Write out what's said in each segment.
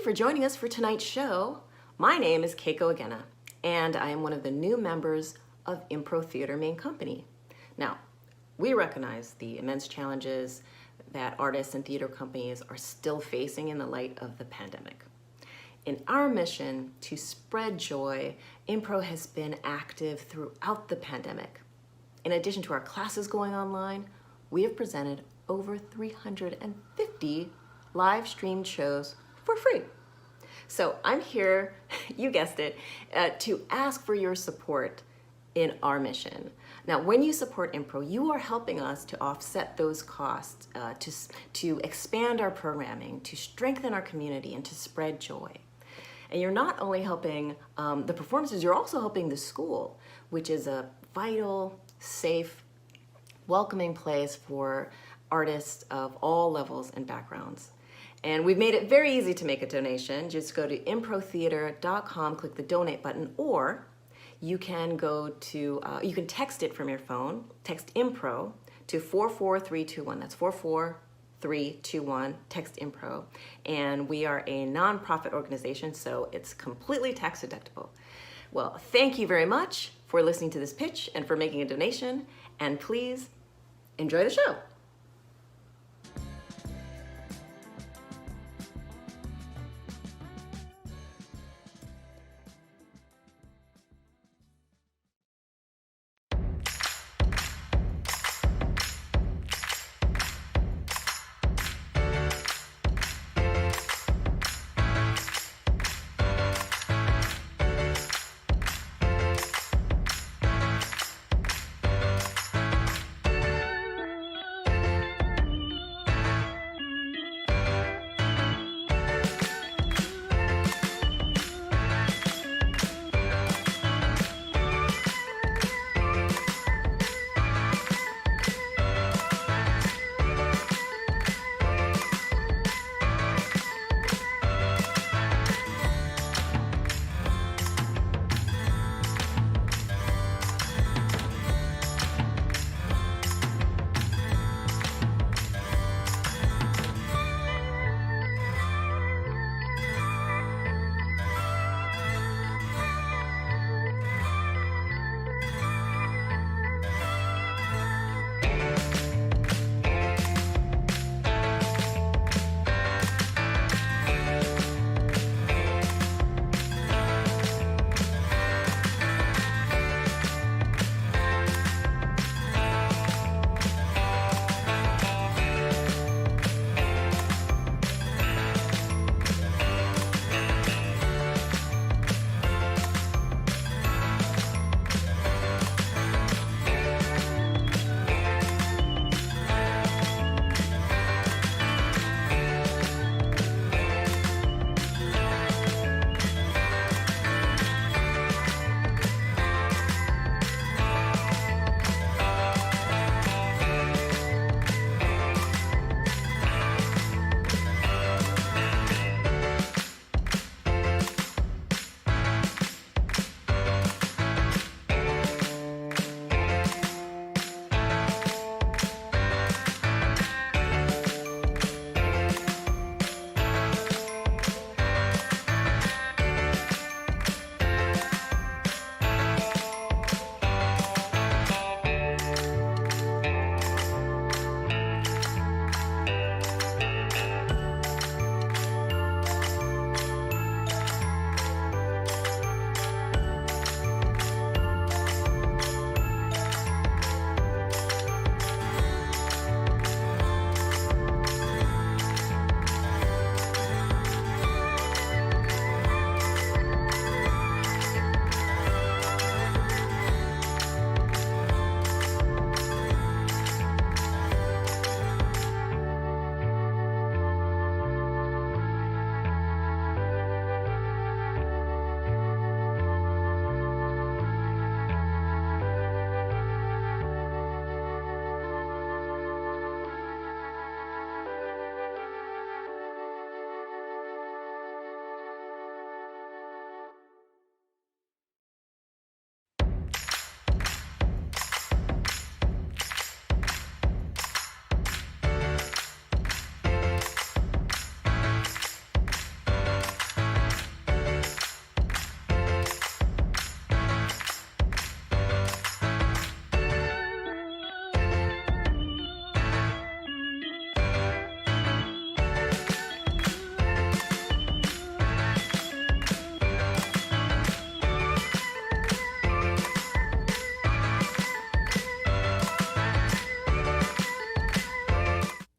for joining us for tonight's show. My name is Keiko Agena, and I am one of the new members of Impro Theater Main Company. Now, we recognize the immense challenges that artists and theater companies are still facing in the light of the pandemic. In our mission to spread joy, Impro has been active throughout the pandemic. In addition to our classes going online, we have presented over 350 live streamed shows for free. So I'm here, you guessed it, to ask for your support in our mission. Now, when you support Impro, you are helping us to offset those costs, to expand our programming, to strengthen our community, and to spread joy. And you're not only helping the performances, you're also helping the school, which is a vital, safe, welcoming place for artists of all levels and backgrounds. And we've made it very easy to make a donation. Just go to improtheater.com, click the donate button, or you can go to, you can text it from your phone, text Impro to 44321. That's 44321, text Impro. And we are a nonprofit organization, so it's completely tax deductible. Well, thank you very much for listening to this pitch and for making a donation. And please enjoy the show.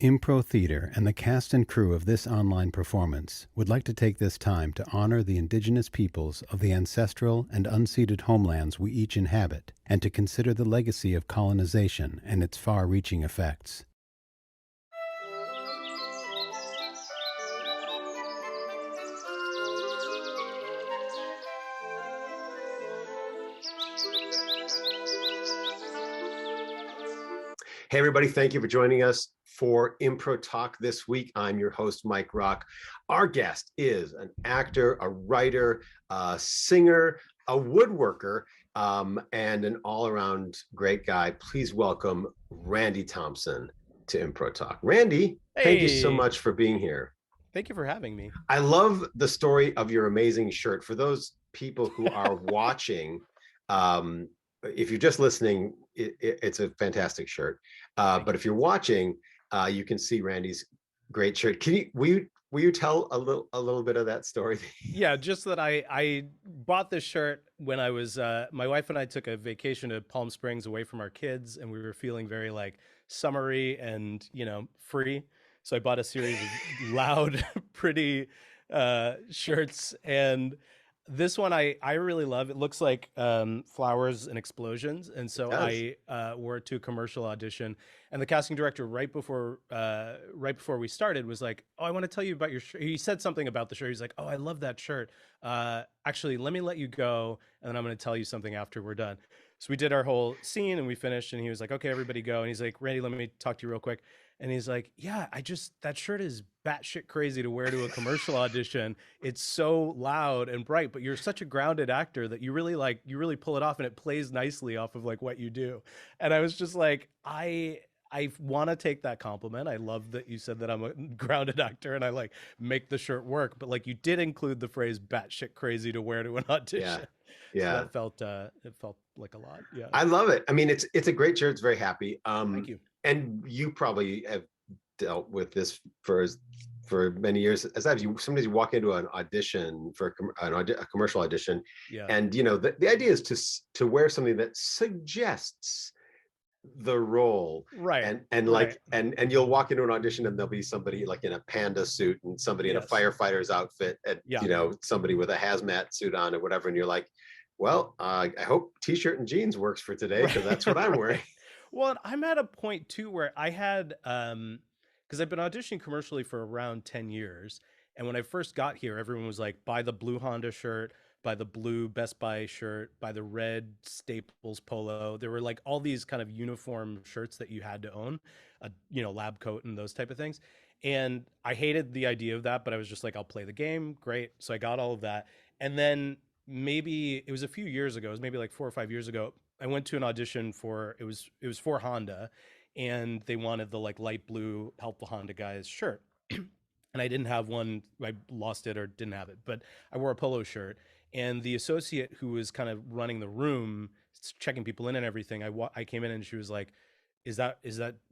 Impro Theater and the cast and crew of this online performance would like to take this time to honor the indigenous peoples of the ancestral and unceded homelands we each inhabit, and to consider the legacy of colonization and its far-reaching effects. Hey, everybody, thank you for joining us for Impro Talk this week. I'm your host, Mike Rock. Our guest is an actor, a writer, a singer, a woodworker, and an all-around great guy. Please welcome Randy Thompson to Impro Talk. Randy, thank you so Hey, much for being here. thank you for having me. I love the story of your amazing shirt. For those people who are watching, um, if you're just listening, it's a fantastic shirt. Thank But you. if you're watching, you can see Randy's great shirt. Will you tell a little bit of that story? Yeah, just that I bought this shirt when I was my wife and I took a vacation to Palm Springs away from our kids, and we were feeling very like summery and free. So I bought a series of loud, pretty shirts, and this one I really love. It looks like flowers and explosions, and It so does. I wore it to a commercial audition. And the casting director, right before we started, was like, "Oh, I want to tell you about your shirt." He said something about the shirt. He's like, "Oh, I love that shirt. Actually, let me let you go, and then I'm going to tell you something after we're done." So we did our whole scene and we finished, and he was like, "Okay, everybody go." And he's like, "Randy, let me talk to you real quick." And he's like, "Yeah, that shirt is batshit crazy to wear to a commercial audition. It's so loud and bright, but you're such a grounded actor that you really pull it off, and it plays nicely off of like what you do." And I was just like, I want to take that compliment. I love that you said that I'm a grounded actor and I like make the shirt work, but like you did include the phrase batshit crazy to wear to an Yeah, audition. So yeah. that felt it felt like a lot. Yeah. I love it. I mean, it's a great shirt. It's very happy. Thank you. And you probably have dealt with this for many years as I've you sometimes you walk into an audition for a commercial audition, Yeah. and the idea is to wear something that suggests the role, Right. and Right. like and you'll walk into an audition and there'll be somebody like in a panda suit and somebody in a Yes. firefighter's outfit, and Yeah. somebody with a hazmat suit on or whatever, and you're like, well, I hope t-shirt and jeans works for today Right. because that's what I'm wearing. Right. Well, I'm at a point too where I had because I've been auditioning commercially for around 10 years. And when I first got here, everyone was like, buy the blue Honda shirt, buy the blue Best Buy shirt, buy the red Staples polo. There were like all these kind of uniform shirts that you had to own, a lab coat and those type of things. And I hated the idea of that, but I was just like, I'll play the game. Great. So I got all of that. And then maybe it was a few years ago, it was maybe like 4 or 5 years ago. I went to an audition for it was for Honda, and they wanted the like light blue help the Honda guys shirt. And I didn't have one. I lost it or didn't have it, but I wore a polo shirt. And the associate who was kind of running the room, checking people in and everything, I came in and she was like, "Is that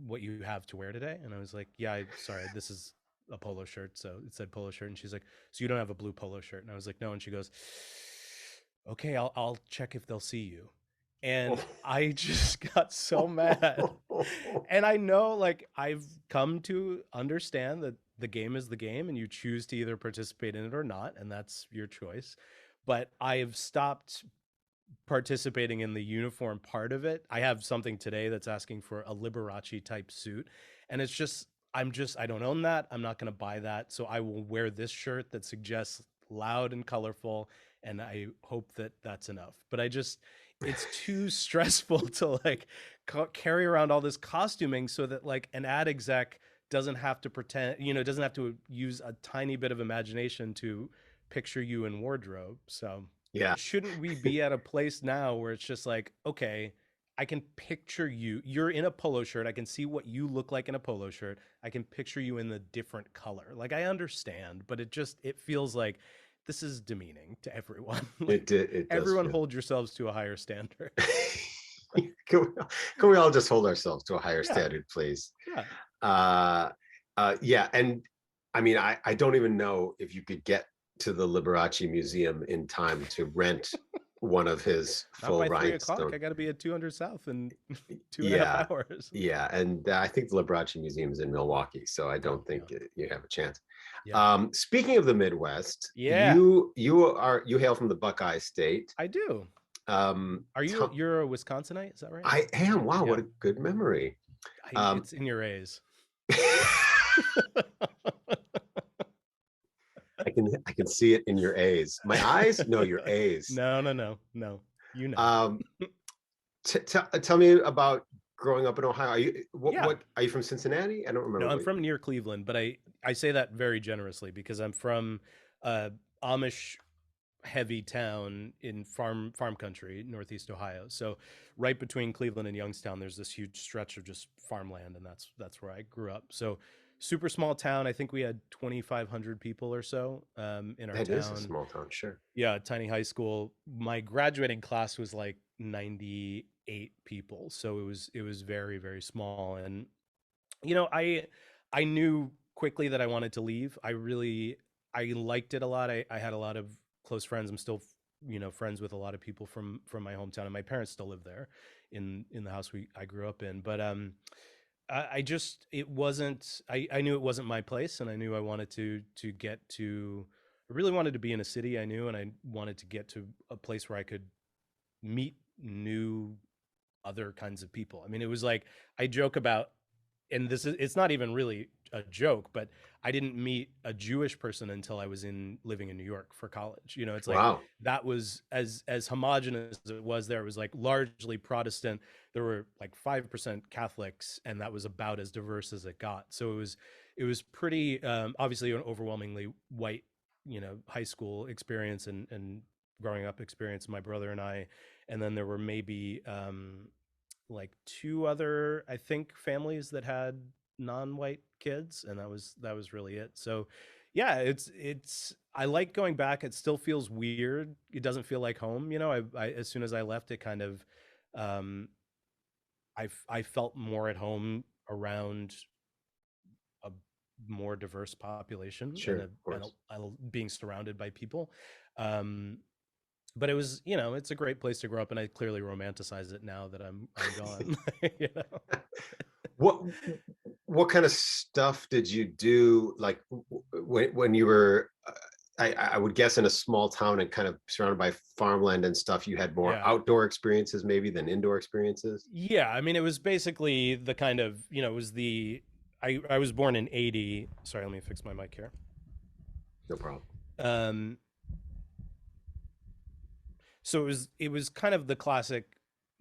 what you have to wear today?" And I was like, "Yeah, sorry, this is a polo shirt." So it said polo shirt, and she's like, "So you don't have a blue polo shirt?" And I was like, "No." And she goes, "Okay, I'll check if they'll see you." And I just got so mad. And I know like I've come to understand that the game is the game and you choose to either participate in it or not, and that's your choice. But I've stopped participating in the uniform part of it. I have something today that's asking for a Liberace type suit, and it's just I don't own that. I'm not going to buy that. So I will wear this shirt that suggests loud and colorful, and I hope that that's enough. But it's too stressful to like carry around all this costuming so that like an ad exec doesn't have to pretend, doesn't have to use a tiny bit of imagination to picture you in wardrobe. So Yeah. shouldn't we be at a place now where it's just like, okay, I can picture you. You're in a polo shirt. I can see what you look like in a polo shirt. I can picture you in the different color. Like I understand, but it feels like this is demeaning to everyone. Like It does everyone feel. hold yourselves to a higher standard. can, we, can we all just hold ourselves to a higher Yeah. standard, please? Yeah. Uh, yeah, and I mean, I don't even know if you could get to the Liberace Museum in time to rent one of his Not full by 3 o'clock. rhinestone. I got to be at 200 South in 2.5 Yeah, hours. yeah, and I think the Liberace Museum is in Milwaukee, so I Oh, don't think yeah. you have a chance. Yeah. Speaking of the Midwest, Yeah, you hail from the Buckeye State. I do. Are you, Tell, you're a Wisconsinite? Is that right? I am. Wow, Yeah. what a good memory. Um, It's in your A's. I can see it in your A's. My eyes? No, your A's. No, no, no, no. You know. Um, tell me about growing up in Ohio. Are you Yeah. what are you from Cincinnati? I don't No, remember I'm what. from near Cleveland, but I say that very generously because I'm from Amish heavy town in farm country, northeast Ohio. So right between Cleveland and Youngstown, there's this huge stretch of just farmland, and that's where I grew up. So super small town. I think we had 2,500 people or so in our That is a town. small town, sure. Yeah, tiny high school. My graduating class was like 98 people, so it was very very small. And I knew quickly that I wanted to leave. I liked it a lot. I had a lot of close friends. I'm still friends with a lot of people from my hometown, and my parents still live there in the house I grew up in. But I just it wasn't I knew it wasn't my place, and I knew I wanted to get to I really wanted to be in a city I knew, and I wanted to get to a place where I could meet new other kinds of people. I mean, it was like I joke about, and it's not even really a joke, but I didn't meet a Jewish person until I was living in New York for college. It's like Wow. that was as homogenous as it was there. It was like largely Protestant. There were like 5% Catholics, and that was about as diverse as it got. So it was pretty obviously an overwhelmingly white, high school experience and growing up experience. My brother and I, and then there were maybe like two other, I think, families that had non-white kids, and that was really it. So yeah, it's I like going back. It still feels weird. It doesn't feel like home. I as soon as I left, it kind of um I felt more at home around a more diverse population Sure, and of course. being surrounded by people. um but it was, it's a great place to grow up, and I clearly romanticize it now that I'm gone. you know What what kind of stuff did you do like when you were I would guess in a small town and kind of surrounded by farmland and stuff, you had more Yeah. outdoor experiences maybe than indoor experiences? Yeah, I mean, it was basically the kind of, it was I was born in 80. Sorry, let me fix my mic here. No problem. Um, so it was kind of the classic,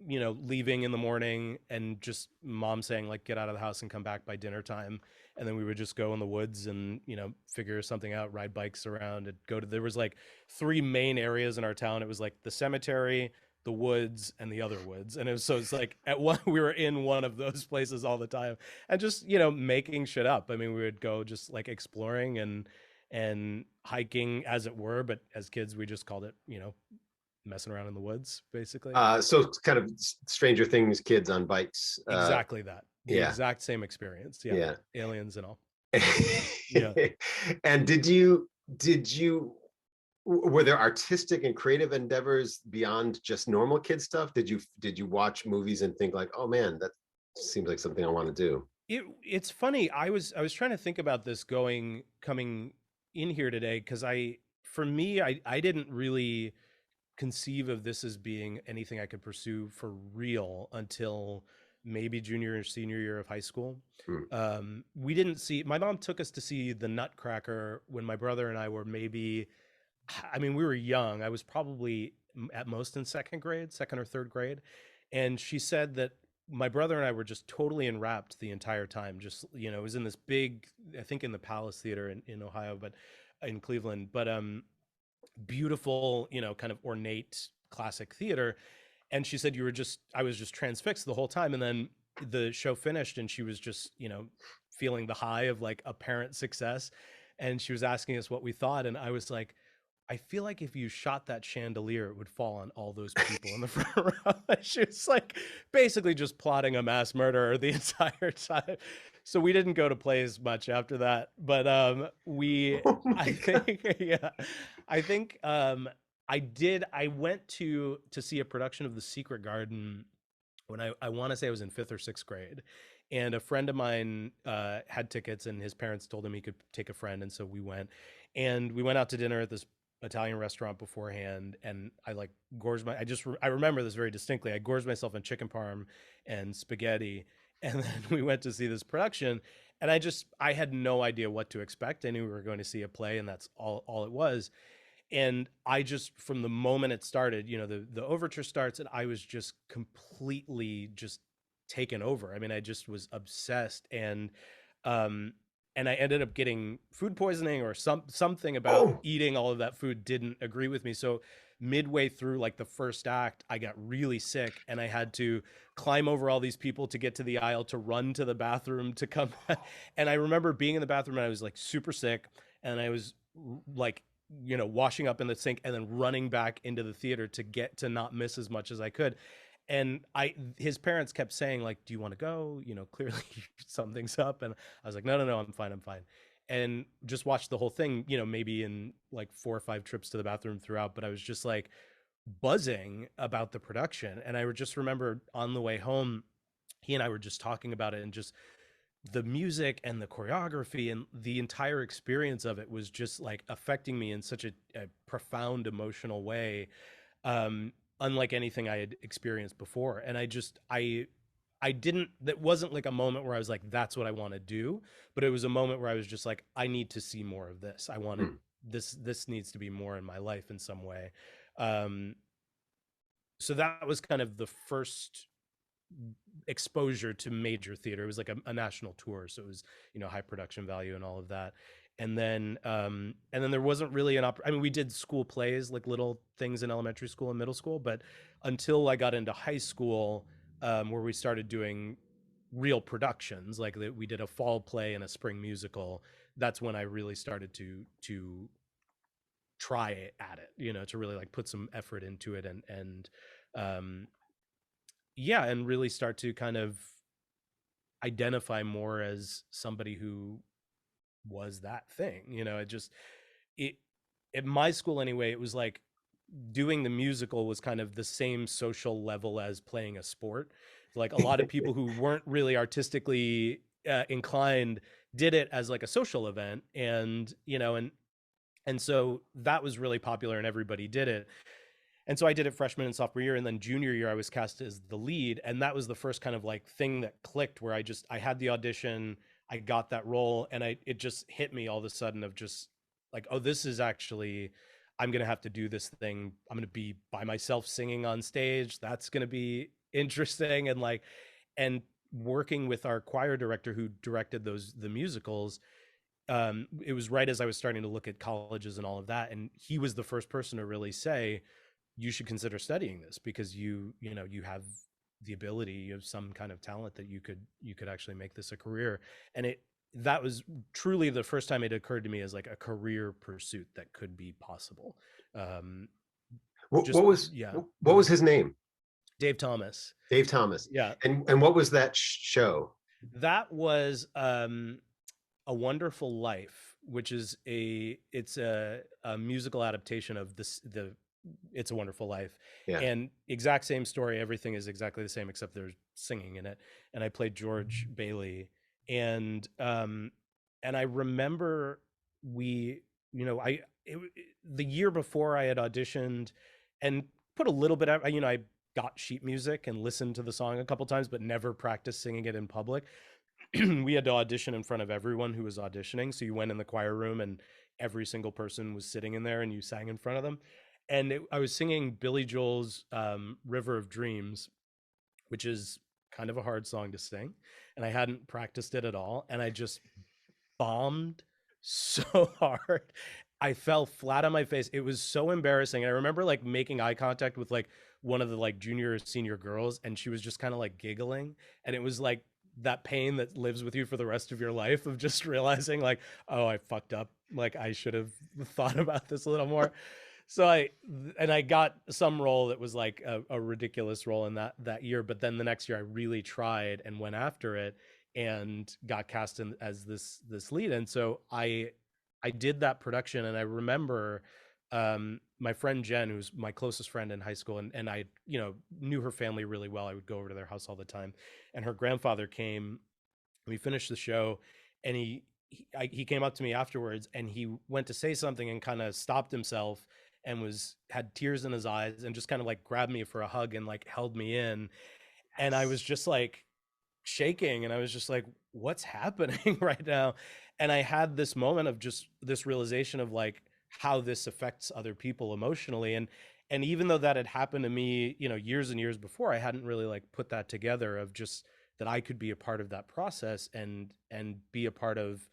leaving in the morning and just mom saying like get out of the house and come back by dinner time, and then we would just go in the woods and figure something out, ride bikes around and there was like three main areas in our town. It was like the cemetery, the woods, and the other woods, and it's like at one we were in one of those places all the time, and just making shit up. I mean, we would go just like exploring and hiking, as it were, but as kids we just called it messing around in the woods, basically. So it's kind of Stranger Things kids on bikes. Exactly that. The Yeah. exact same experience. Yeah. Yeah. Aliens and all. Yeah. And were there artistic and creative endeavors beyond just normal kid stuff? Did you watch movies and think like, oh man, that seems like something I want to do? It's funny. I was trying to think about this coming in here today, because for me, I didn't really conceive of this as being anything I could pursue for real until maybe junior or senior year of high school. We didn't see, my mom took us to see the Nutcracker when my brother and I were maybe, I mean, we were young. I was probably at most in second or third grade. And she said that my brother and I were just totally enwrapped the entire time. Just, it was in this big, I think in the Palace Theater in Ohio, but in Cleveland, but beautiful, kind of ornate classic theater. And she said I was just transfixed the whole time. And then the show finished and she was just, feeling the high of like apparent success. And she was asking us what we thought. And I was like, I feel like if you shot that chandelier, it would fall on all those people in the front row. She was like basically just plotting a mass murder the entire time. So we didn't go to plays much after that. But Oh my I God. think, yeah, I think I went to see a production of The Secret Garden when I want to say I was in 5th or 6th grade, and a friend of mine had tickets, and his parents told him he could take a friend, and so we went out to dinner at this Italian restaurant beforehand, and I like gorged I remember this very distinctly. I gorged myself on chicken parm and spaghetti, and then we went to see this production, and I had no idea what to expect. I knew we were going to see a play, and that's all it was. And I just, from the moment it started, the overture starts, and I was just completely just taken over. I mean, I just was obsessed, um and I ended up getting food poisoning, or something about Oh, eating all of that food didn't agree with me. So midway through like the first act, I got really sick, and I had to climb over all these people to get to the aisle, to run to the bathroom, to come back. And I remember being in the bathroom, and I was like super sick, and I was like, washing up in the sink and then running back into the theater to get to not miss as much as I could. And his parents kept saying, like, do you want to go? Clearly something's up. And I was like, no, no, no, I'm fine. I'm fine. And just watched the whole thing, maybe in like 4 or 5 trips to the bathroom throughout. But I was just like buzzing about the production. And I would just remember on the way home, he and I were just talking about it, and just the music and the choreography and the entire experience of it was just like affecting me in such a profound emotional way, um unlike anything I had experienced before. And I didn't that wasn't like a moment where I was like, that's what I want to do, but it was a moment where I was just like, I need to see more of this. I wanted hmm. this needs to be more in my life in some way. um so that was kind of the first exposure to major theater. It was like a national tour, so it was, high production value and all of that. And then there wasn't really I mean, we did school plays, like little things in elementary school and middle school, but until I got into high school, where we started doing real productions, like we did a fall play and a spring musical, that's when I really started to try at it, to really like put some effort into it, and um yeah, and really start to kind of identify more as somebody who was that thing. It just it at my school anyway, it was like doing the musical was kind of the same social level as playing a sport. Like a lot of people who weren't really artistically inclined did it as like a social event, and so that was really popular, and everybody did it. And so I did it freshman and sophomore year, and then junior year I was cast as the lead, and that was the first kind of like thing that clicked, where I had the audition, I got that role, and it just hit me all of a sudden of just like, oh, this is actually, I'm gonna have to do this thing. I'm gonna be by myself singing on stage. That's gonna be interesting. And working with our choir director who directed the musicals, it was right as I was starting to look at colleges and all of that, and he was the first person to really say, you should consider studying this, because you have the ability, you have some kind of talent that you could actually make this a career. And that was truly the first time it occurred to me as like a career pursuit that could be possible. um What, just what was Yeah. what was his name? Dave Thomas. Dave Thomas. Yeah. And what was that show? That was A Wonderful Life, which is a musical adaptation of the It's a Wonderful Life. Yeah. And exact same story, everything is exactly the same except there's singing in it. And I played George Bailey. And I remember we, the year before I had auditioned and put a little bit of, I got sheet music and listened to the song a couple times, but never practiced singing it in public. We had to audition in front of everyone who was auditioning. So you went in the choir room, and every single person was sitting in there, and you sang in front of them. And I was singing Billy Joel's River of Dreams, which is kind of a hard song to sing. And I hadn't practiced it at all. And I just bombed so hard. I fell flat on my face. It was so embarrassing. And I remember like making eye contact with like one of the like junior or senior girls, and she was just kind of like giggling. And it was like that pain that lives with you for the rest of your life, of just realizing like, oh, I fucked up. Like I should have thought about this a little more. So I got some role that was like a ridiculous role in that year. But then the next year I really tried and went after it, and got cast as this lead. And so I did that production, and I remember my friend Jen, who's my closest friend in high school, and I, knew her family really well. I would go over to their house all the time, and her grandfather came. We finished the show, and he came up to me afterwards, and he went to say something and kind of stopped himself and had tears in his eyes and just kind of like grabbed me for a hug and like held me in, and I was just like shaking, and I was just like, what's happening right now? And I had this moment of just this realization of like how this affects other people emotionally, and even though that had happened to me, years and years before, I hadn't really like put that together of just that I could be a part of that process and be a part of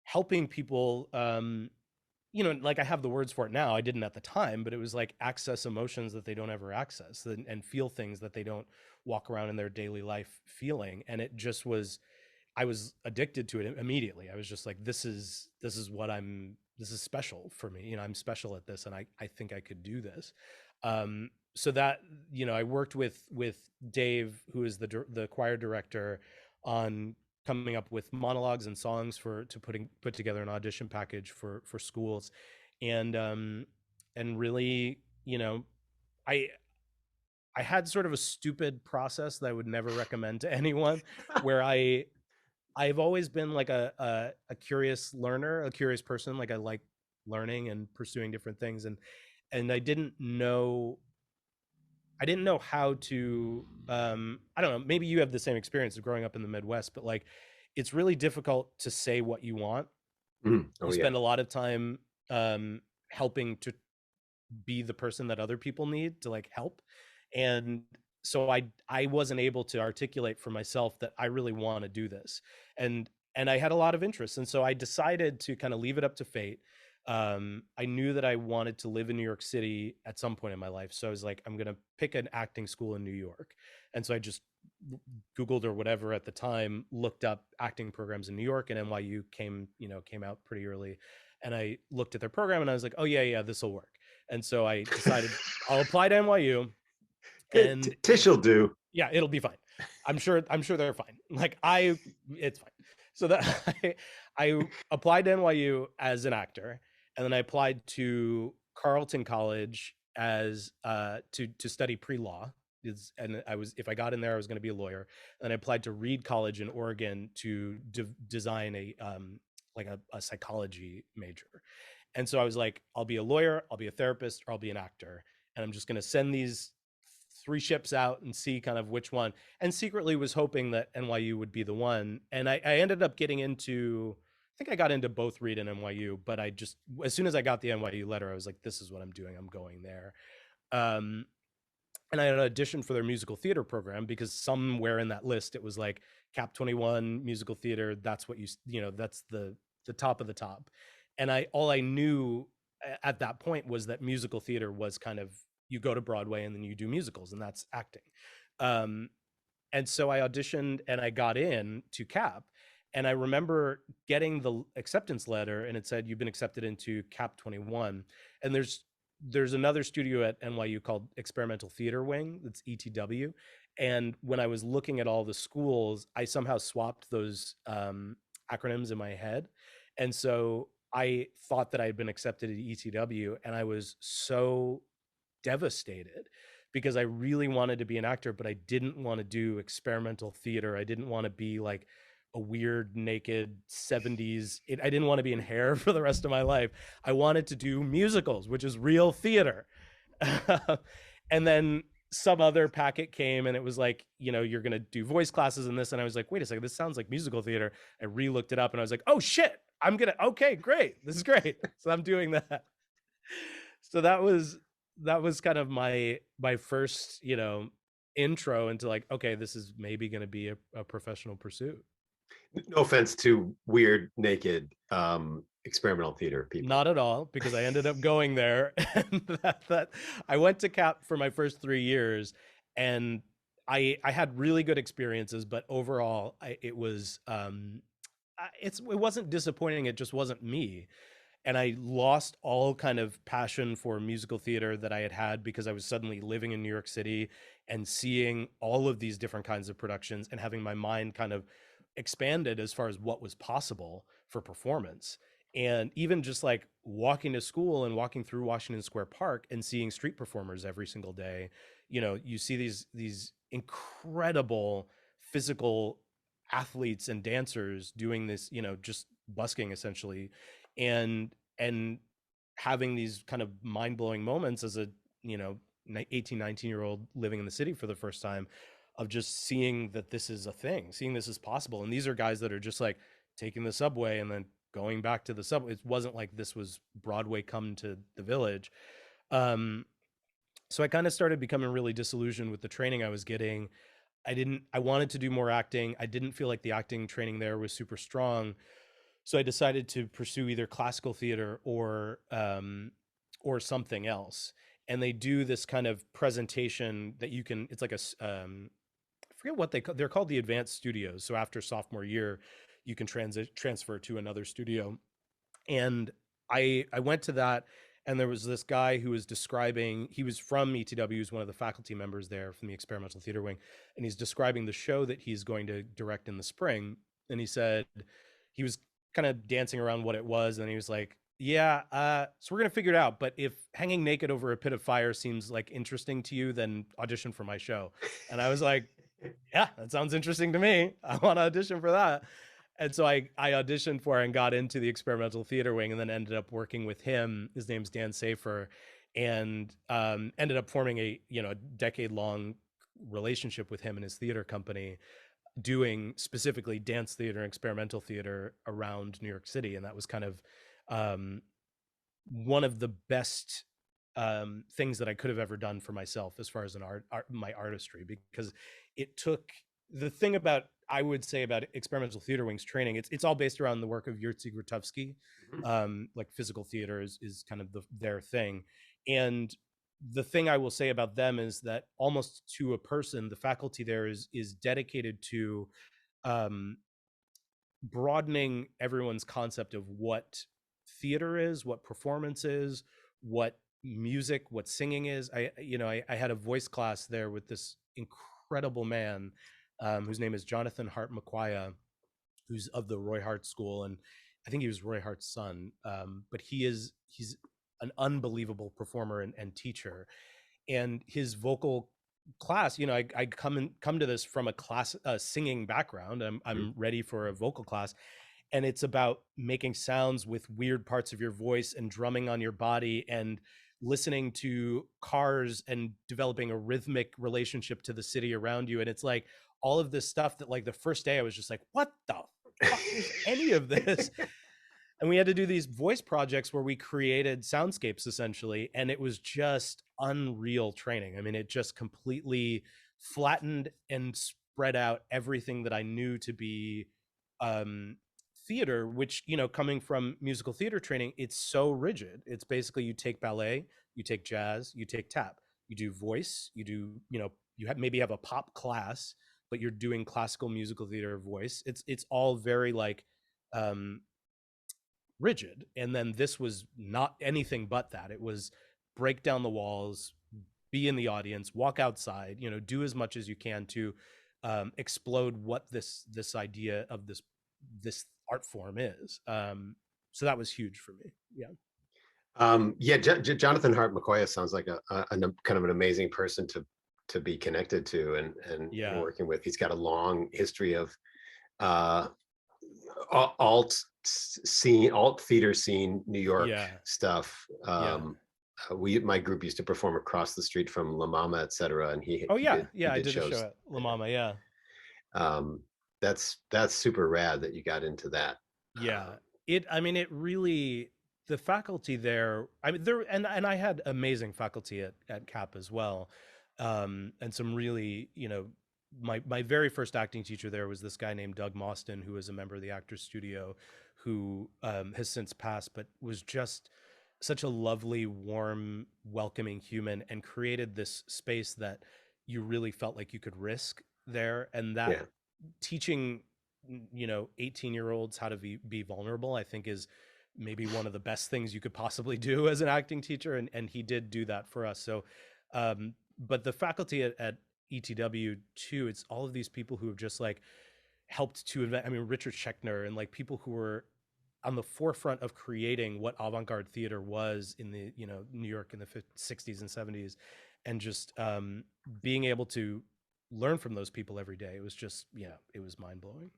helping people. Like I have the words for it now. I didn't at the time, but it was like access emotions that they don't ever access, and feel things that they don't walk around in their daily life feeling. And it just was, I was addicted to it immediately. I was just like, this is this is special for me. I'm special at this, and I think I could do this. So that, I worked with Dave, who is the choir director, on coming up with monologues and songs to put together an audition package for schools, and really, I I had sort of a stupid process that I would never recommend to anyone, where I've always been like a curious learner, a curious person. Like I like learning and pursuing different things, and I didn't know how to, I don't know, maybe you have the same experience of growing up in the Midwest, but like, it's really difficult to say what you want. Oh, You yeah. spend a lot of time helping to be the person that other people need to like help. And so I wasn't able to articulate for myself that I really want to do this. And I had a lot of interest. And so I decided to kind of leave it up to fate. I knew that I wanted to live in New York City at some point in my life. So I was like, I'm going to pick an acting school in New York. And so I just Googled or whatever at the time, looked up acting programs in New York, and NYU came out pretty early. And I looked at their program and I was like, oh yeah, this will work. And so I decided I'll apply to NYU, and Tish will do. yeah, it'll be fine. I'm sure they're fine. It's fine. So that I applied to NYU as an actor, and then I applied to Carleton College as to study pre-law. And if I got in there, I was going to be a lawyer. And I applied to Reed College in Oregon to design a psychology major. And so I was like, I'll be a lawyer, I'll be a therapist, or I'll be an actor. And I'm just going to send these 3 ships out and see kind of which one. And secretly was hoping that NYU would be the one. And I ended up getting into, I think I got into both Reed and NYU, but I just, as soon as I got the NYU letter, I was like, this is what I'm doing. I'm going there. And I had an audition for their musical theater program, because somewhere in that list, it was like Cap 21 musical theater. That's what that's the top of the top. And all I knew at that point was that musical theater was kind of, you go to Broadway and then you do musicals, and that's acting. And so I auditioned and I got in to Cap. And I remember getting the acceptance letter, and it said, you've been accepted into Cap 21. And there's another studio at NYU called Experimental Theater Wing, that's ETW. And when I was looking at all the schools, I somehow swapped those acronyms in my head. And so I thought that I had been accepted at ETW, and I was so devastated, because I really wanted to be an actor, but I didn't want to do experimental theater. I didn't want to be like a weird naked 70s. I didn't want to be in hair for the rest of my life. I wanted to do musicals, which is real theater. And then some other packet came, and it was like, you're going to do voice classes in this. And I was like, wait a second, this sounds like musical theater. I re-looked it up, and I was like, oh shit, okay, great. This is great. So I'm doing that. So that was kind of my first, intro into like, okay, this is maybe going to be a professional pursuit. No offense to weird, naked experimental theater people. Not at all, because I ended up going there, and that I went to Cap for my first 3 years, and I had really good experiences, but overall, it wasn't disappointing. It just wasn't me. And I lost all kind of passion for musical theater that I had, because I was suddenly living in New York City and seeing all of these different kinds of productions, and having my mind kind of expanded as far as what was possible for performance. And even just like walking to school and walking through Washington Square Park and seeing street performers every single day, you see these incredible physical athletes and dancers doing this, just busking essentially, and having these kind of mind-blowing moments as a, you know 18, 19-year-old living in the city for the first time, of just seeing that this is a thing, seeing this is possible. And these are guys that are just like taking the subway and then going back to the subway. It wasn't like this was Broadway come to the village. um so I kind of started becoming really disillusioned with the training I was getting. I wanted to do more acting. I didn't feel like the acting training there was super strong. So I decided to pursue either classical theater or something else. And they do this kind of presentation that you can, it's like I forget what they're called, the advanced studios. So after sophomore year, you can transfer to another studio. And I went to that, and there was this guy who was describing, he was from ETW, he was one of the faculty members there from the experimental theater wing, and he's describing the show that he's going to direct in the spring. And he said, he was kind of dancing around what it was, and he was like, yeah, so we're gonna figure it out, but if hanging naked over a pit of fire seems like interesting to you, then audition for my show. And I was like, yeah, that sounds interesting to me. I want to audition for that. And so I auditioned for it and got into the experimental theater wing, and then ended up working with him. His name's Dan Safer, and ended up forming a decade long relationship with him and his theater company, doing specifically dance theater and experimental theater around New York City. And that was kind of one of the best things that I could have ever done for myself as far as my artistry, because it took, the thing about, I would say, about experimental theater wings training, it's all based around the work of Yurtsi Grotowski. Like physical theater is kind of their thing. And the thing I will say about them is that almost to a person, the faculty there is dedicated to broadening everyone's concept of what theater is, what performance is, what music, what singing is. I had a voice class there with this incredible man, whose name is Jonathan Hart McQuaya, who's of the Roy Hart School, and I think he was Roy Hart's son. But he's an unbelievable performer and teacher. And his vocal class, I come to this from a singing background. I'm ready for a vocal class, and it's about making sounds with weird parts of your voice and drumming on your body and listening to cars and developing a rhythmic relationship to the city around you. And it's like all of this stuff that, like, the first day I was just like, what the fuck is any of this? And we had to do these voice projects where we created soundscapes essentially, and it was just unreal training. I mean, it just completely flattened and spread out everything that I knew to be theater, which, coming from musical theater training, it's so rigid. It's basically, you take ballet, you take jazz, you take tap, you do voice, you do, maybe have a pop class, but you're doing classical musical theater voice. It's all very like rigid. And then this was not anything but that. It was break down the walls, be in the audience, walk outside, do as much as you can to explode what this idea of this art form is. So that was huge for me. Jonathan Hart McCoy sounds like a kind of an amazing person to be connected to and working with. He's got a long history of alt theater scene, New York stuff. My group used to perform across the street from La Mama, etc. And he I did shows. A show at La Mama. That's super rad that you got into that. It really, the faculty there, and I had amazing faculty at CAP as well. And some really, my very first acting teacher there was this guy named Doug Mostyn, who was a member of the Actors Studio, who has since passed, but was just such a lovely, warm, welcoming human, and created this space that you really felt like you could risk there. And that teaching 18-year-olds how to be vulnerable, I think, is maybe one of the best things you could possibly do as an acting teacher, and he did do that for us. So but the faculty at ETW too, it's all of these people who have just like helped to invent, Richard Schechner, and like people who were on the forefront of creating what avant-garde theater was in the, New York in the 60s and 70s, and just being able to learn from those people every day. It was just, it was mind-blowing.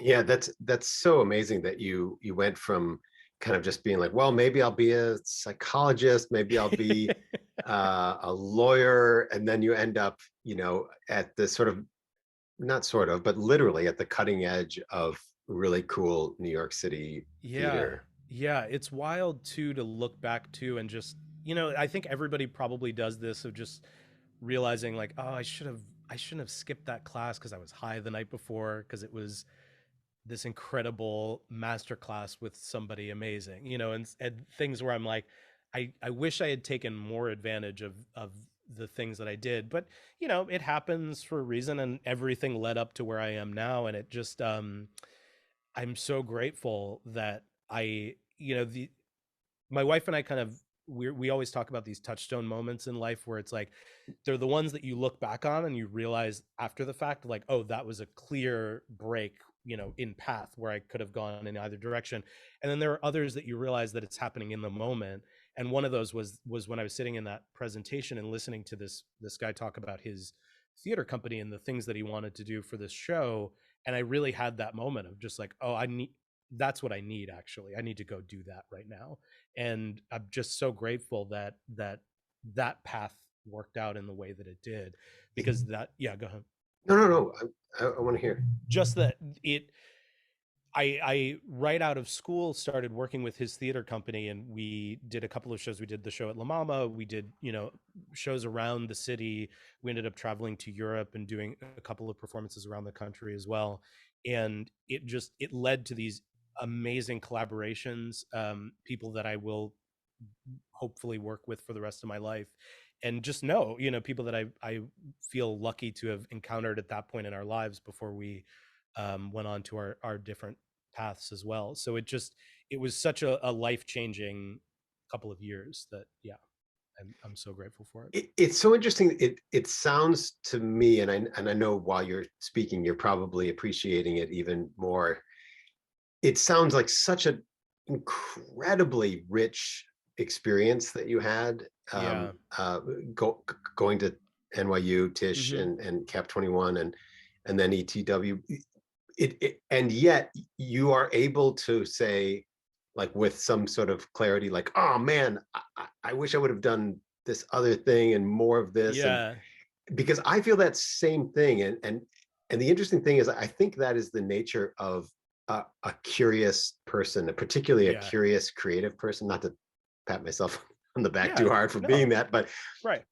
Yeah, that's so amazing that you went from kind of just being like, well, maybe I'll be a psychologist, maybe I'll be a lawyer, and then you end up, at the sort of, not sort of, but literally at the cutting edge of really cool New York City Yeah. theater. Yeah, it's wild too to look back to and just, I think everybody probably does this, of just realizing like, oh, I shouldn't have skipped that class because I was high the night before, because it was this incredible master class with somebody amazing, and things where I'm like, I wish I had taken more advantage of the things that I did. But it happens for a reason, and everything led up to where I am now. And it just I'm so grateful that the my wife and I kind of, we always talk about these touchstone moments in life where it's like they're the ones that you look back on and you realize after the fact, like, oh, that was a clear break, in path where I could have gone in either direction. And then there are others that you realize that it's happening in the moment. And one of those was when I was sitting in that presentation and listening to this guy talk about his theater company and the things that he wanted to do for this show. And I really had that moment of just like, oh, that's what I need. Actually, I need to go do that right now. And I'm just so grateful that path worked out in the way that it did, because go ahead. No. I want to hear. Just that I right out of school started working with his theater company, and we did a couple of shows. We did the show at La Mama. We did, shows around the city. We ended up traveling to Europe and doing a couple of performances around the country as well. And it led to these amazing collaborations, people that I will hopefully work with for the rest of my life. And just know, people that I feel lucky to have encountered at that point in our lives before we went on to our different paths as well. So it was such a life-changing couple of years that, I'm so grateful for it. It's so interesting. It sounds to me, and I know while you're speaking, you're probably appreciating it even more. It sounds like such an incredibly rich experience that you had, Yeah. going to NYU, Tisch, Mm-hmm. and Cap 21, and then ETW. And yet you are able to say, like, with some sort of clarity, like, oh man, I wish I would have done this other thing and more of this. And Yeah. because I feel that same thing. And the interesting thing is, I think that is the nature of a curious person, particularly a Yeah. curious creative person. Not to pat myself on the back too Yeah. hard for No. being that, but Right.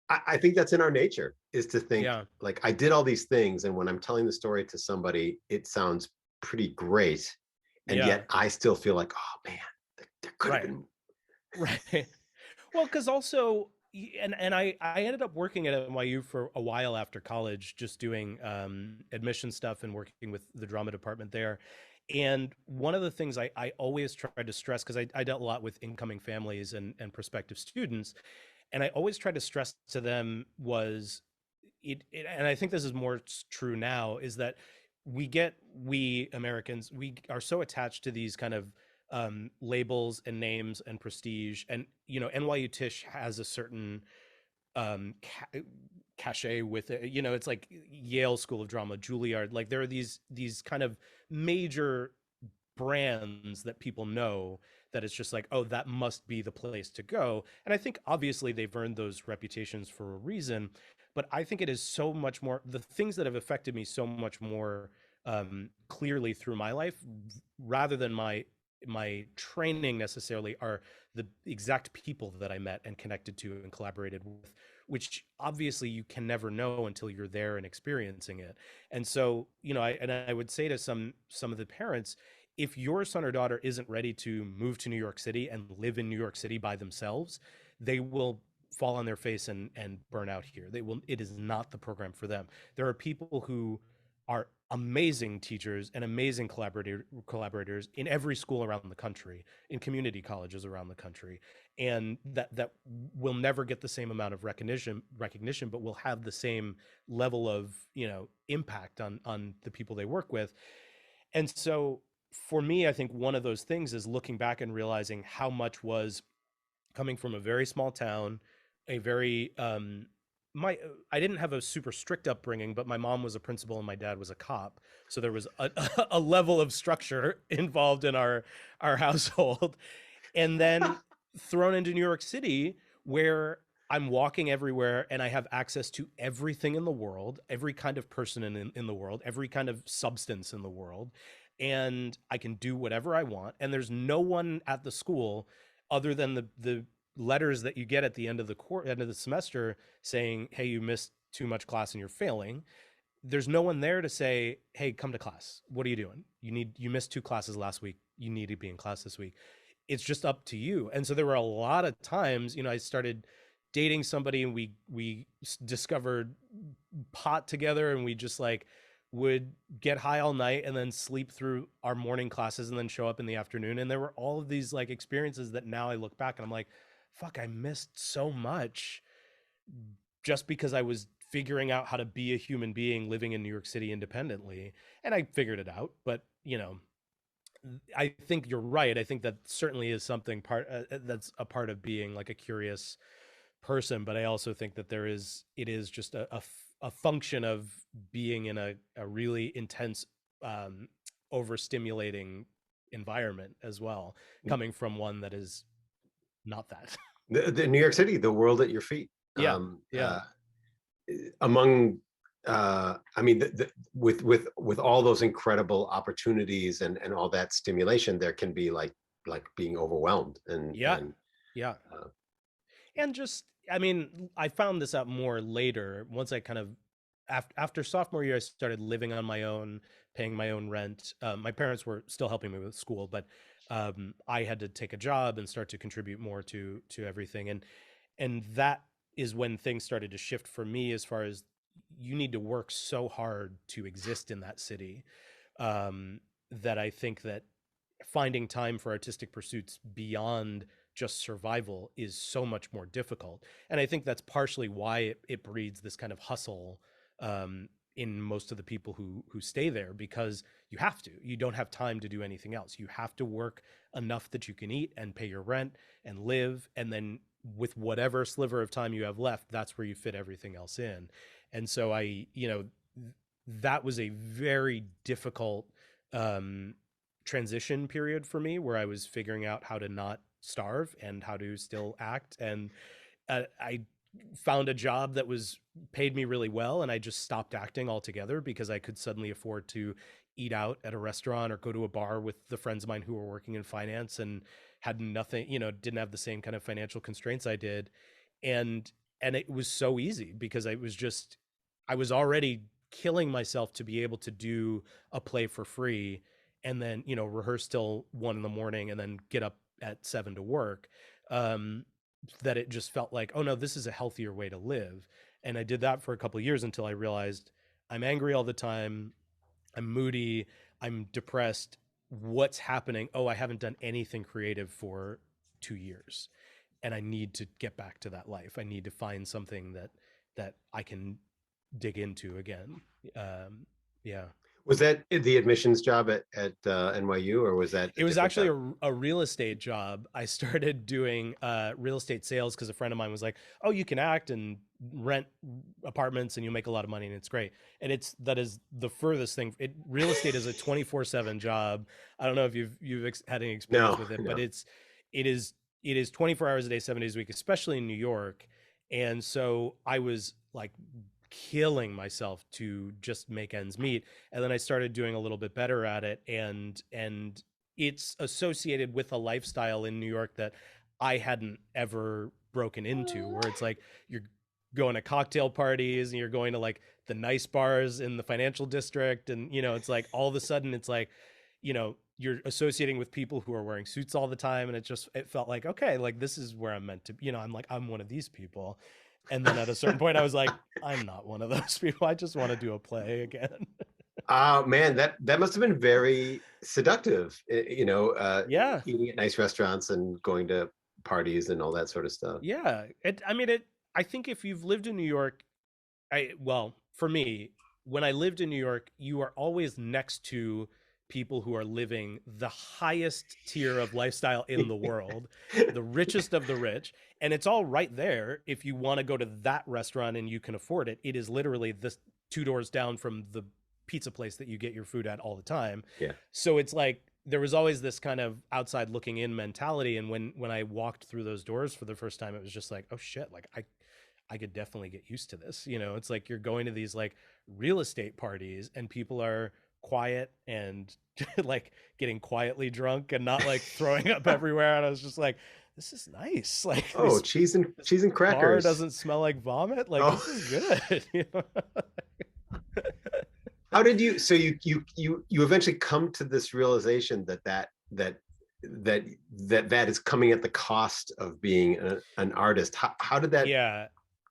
I think that's in our nature, is to think, Yeah. like, I did all these things, and when I'm telling the story to somebody, it sounds pretty great, and Yeah. yet I still feel like, oh man, there could have Right. been. Right. Well, because also, and I ended up working at NYU for a while after college, just doing admission stuff and working with the drama department there. And one of the things I always tried to stress, because I dealt a lot with incoming families and prospective students, and I always tried to stress to them was and I think this is more true now, is that we Americans, we are so attached to these kind of labels and names and prestige. And NYU Tisch has a certain cachet with it. It's like Yale School of Drama, Juilliard. Like, there are these kind of major brands that people know, that it's just like, oh, that must be the place to go. And I think obviously they've earned those reputations for a reason, but I think it is so much more, the things that have affected me so much more clearly through my life, rather than my training necessarily, are the exact people that I met and connected to and collaborated with, which obviously you can never know until you're there and experiencing it. And so, I would say to some of the parents, if your son or daughter isn't ready to move to New York City and live in New York City by themselves, they will fall on their face and burn out here. It is not the program for them. There are people who are amazing teachers and amazing collaborators in every school around the country, in community colleges around the country, and that will never get the same amount of recognition, but will have the same level of impact on the people they work with. And so for me, I think one of those things is looking back and realizing how much was coming from a very small town, a very my I didn't have a super strict upbringing, but my mom was a principal and my dad was a cop, so there was a level of structure involved in our household, and then thrown into New York City where I'm walking everywhere and I have access to everything in the world, every kind of person in the world, every kind of substance in the world. And I can do whatever I want. And there's no one at the school other than the letters that you get at the end of the end of the semester saying, hey, you missed too much class and you're failing. There's no one there to say, hey, come to class. What are you doing? You missed 2 classes last week. You need to be in class this week. It's just up to you. And so there were a lot of times, I started dating somebody and we discovered pot together, and we just like would get high all night and then sleep through our morning classes and then show up in the afternoon. And there were all of these like experiences that now I look back and I'm like, fuck, I missed so much just because I was figuring out how to be a human being living in New York City independently. And I figured it out, but I think you're right. I think that certainly is something that's a part of being like a curious person. But I also think that it is just a function of being in a really intense, overstimulating environment as well, coming from one that is not that. The New York City, the world at your feet. Yeah. Among I mean, with all those incredible opportunities and all that stimulation, there can be like being overwhelmed and yeah. And just, I mean, I found this out more later once I kind of after sophomore year, I started living on my own, paying my own rent. My parents were still helping me with school, but I had to take a job and start to contribute more to everything, and that is when things started to shift for me as far as you need to work so hard to exist in that city, that I think that finding time for artistic pursuits beyond just survival is so much more difficult. And I think that's partially why it breeds this kind of hustle in most of the people who stay there, because you don't have time to do anything else. You have to work enough that you can eat and pay your rent and live. And then with whatever sliver of time you have left, that's where you fit everything else in. And so that was a very difficult transition period for me, where I was figuring out how to not starve and how to still act. And I found a job that was paid me really well, and I just stopped acting altogether because I could suddenly afford to eat out at a restaurant or go to a bar with the friends of mine who were working in finance and had nothing, didn't have the same kind of financial constraints I did. And it was so easy because I was already killing myself to be able to do a play for free and then, rehearse till 1 a.m. and then get up at 7 to work. That it just felt like, oh no, this is a healthier way to live. And I did that for a couple of years until I realized I'm angry all the time. I'm moody. I'm depressed. What's happening? Oh, I haven't done anything creative for 2 years. And I need to get back to that life. I need to find something that I can dig into again. Yeah. Was that the admissions job at NYU, or was that? It was actually a real estate job. I started doing real estate sales because a friend of mine was like, "Oh, you can act and rent apartments, and you'll make a lot of money, and it's great." And that is the furthest thing. Real estate is a 24/7 job. I don't know if you've had any experience with it, but it is 24 hours a day, 7 days a week, especially in New York. And so I was like killing myself to just make ends meet. And then I started doing a little bit better at it. And it's associated with a lifestyle in New York that I hadn't ever broken into, where it's like you're going to cocktail parties and you're going to like the nice bars in the financial district. And, it's like all of a sudden it's like, you're associating with people who are wearing suits all the time. And it felt like, okay, like this is where I'm meant to, I'm one of these people. And then at a certain point I was like, I'm not one of those people. I just want to do a play again. Man, that must have been very seductive, Yeah. Eating at nice restaurants and going to parties and all that sort of stuff. Yeah. I think if you've lived in New York, for me, when I lived in New York, you are always next to people who are living the highest tier of lifestyle in the world, the richest of the rich, and it's all right there. If you want to go to that restaurant and you can afford it, it is literally this 2 doors down from the pizza place that you get your food at all the time. Yeah. So it's like there was always this kind of outside looking in mentality, and when I walked through those doors for the first time, it was just like, oh shit, like I could definitely get used to this. It's like you're going to these like real estate parties and people are quiet and like getting quietly drunk and not like throwing up everywhere. And I was just like, this is nice. Like, Oh, this cheese and bar crackers. doesn't smell like vomit. Like, Oh. this is good. How did you, so you eventually come to this realization that is coming at the cost of being an artist. How did that Yeah.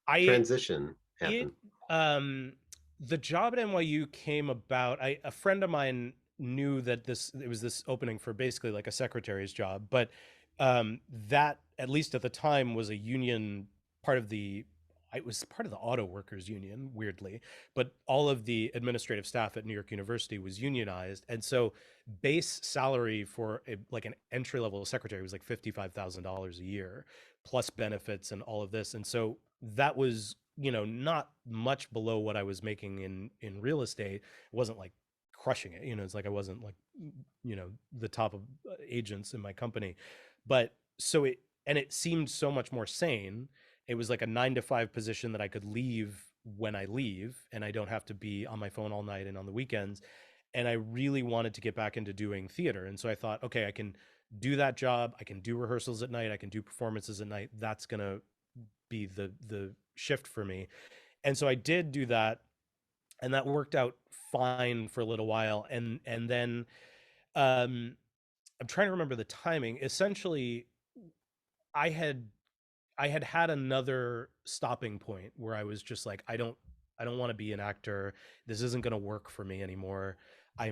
transition happen? The job at NYU came about. A friend of mine knew that it was this opening for basically like a secretary's job, but that, at least at the time, was a union part of it was part of the auto workers union, weirdly, but all of the administrative staff at New York University was unionized. And so base salary for like an entry level secretary was like $55,000 a year plus benefits and all of this. And so that was, not much below what I was making in real estate. It wasn't like crushing it. It's like I wasn't like, the top of agents in my company. But so it seemed so much more sane. It was like a 9 to 5 position that I could leave when I leave, and I don't have to be on my phone all night and on the weekends. And I really wanted to get back into doing theater. And so I thought, okay, I can do that job. I can do rehearsals at night. I can do performances at night. That's going to be the shift for me. And so I did do that, and that worked out fine for a little while. And then I'm trying to remember the timing. Essentially, I had had another stopping point where I was just like, I don't want to be an actor. This isn't going to work for me anymore. I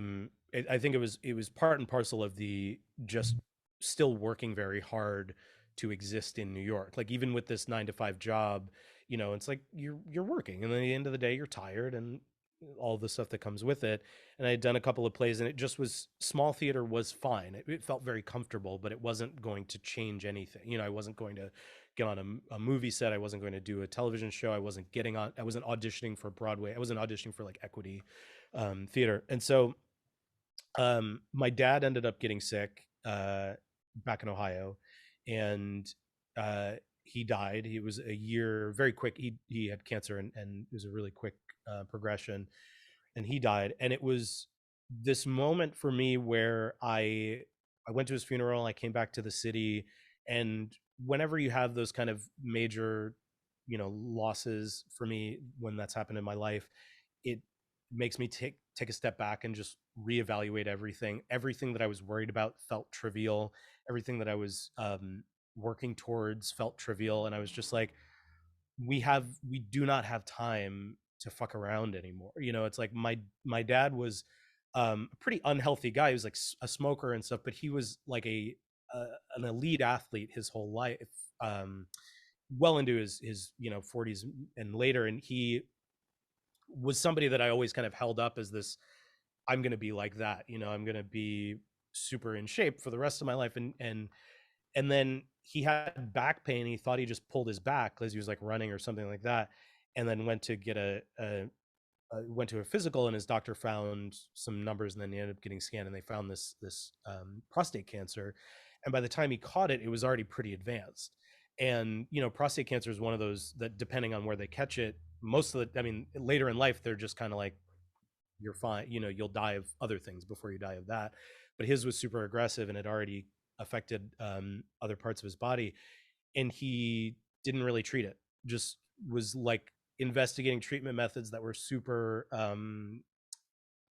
think it was part and parcel of the just still working very hard to exist in New York. Like, even with this 9 to 5 job, it's like you're working, and then at the end of the day you're tired and all the stuff that comes with it. And I had done a couple of plays, and it just was, small theater was fine. It felt very comfortable, but it wasn't going to change anything. I wasn't going to get on a movie set. I wasn't going to do a television show. I wasn't auditioning for Broadway. I wasn't auditioning for like equity theater. And so my dad ended up getting sick back in Ohio, and he died. He was a year, very quick. He had cancer, and it was a really quick progression, and he died. And it was this moment for me where I went to his funeral. I came back to the city, and whenever you have those kind of major, losses, for me, when that's happened in my life, it makes me take a step back and just reevaluate everything. Everything that I was worried about felt trivial. Everything that I was working towards felt trivial. And I was just like, we do not have time to fuck around anymore. It's like my dad was a pretty unhealthy guy. He was like a smoker and stuff, but he was like an elite athlete his whole life, well into his 40s and later. And he was somebody that I always kind of held up as this, I'm going to be like that, I'm going to be super in shape for the rest of my life. And then he had back pain. He thought he just pulled his back because he was like running or something like that. And then went to get went to a physical, and his doctor found some numbers, and then he ended up getting scanned, and they found this prostate cancer. And by the time he caught it, it was already pretty advanced. And, prostate cancer is one of those that, depending on where they catch it, later in life, they're just kind of like, you're fine, you'll die of other things before you die of that. But his was super aggressive, and it already affected other parts of his body. And he didn't really treat it, just was like investigating treatment methods that were super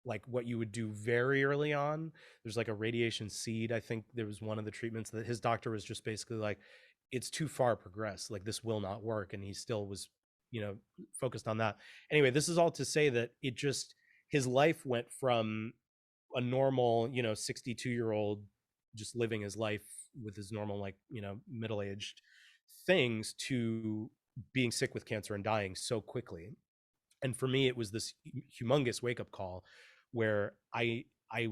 like what you would do very early on. There's like a radiation seed. I think there was one of the treatments that his doctor was just basically like, it's too far progressed, like this will not work. And he still was, focused on that. Anyway, this is all to say that his life went from a normal, 62-year-old just living his life with his normal, like, middle-aged things, to being sick with cancer and dying so quickly. And for me, it was this humongous wake-up call where I I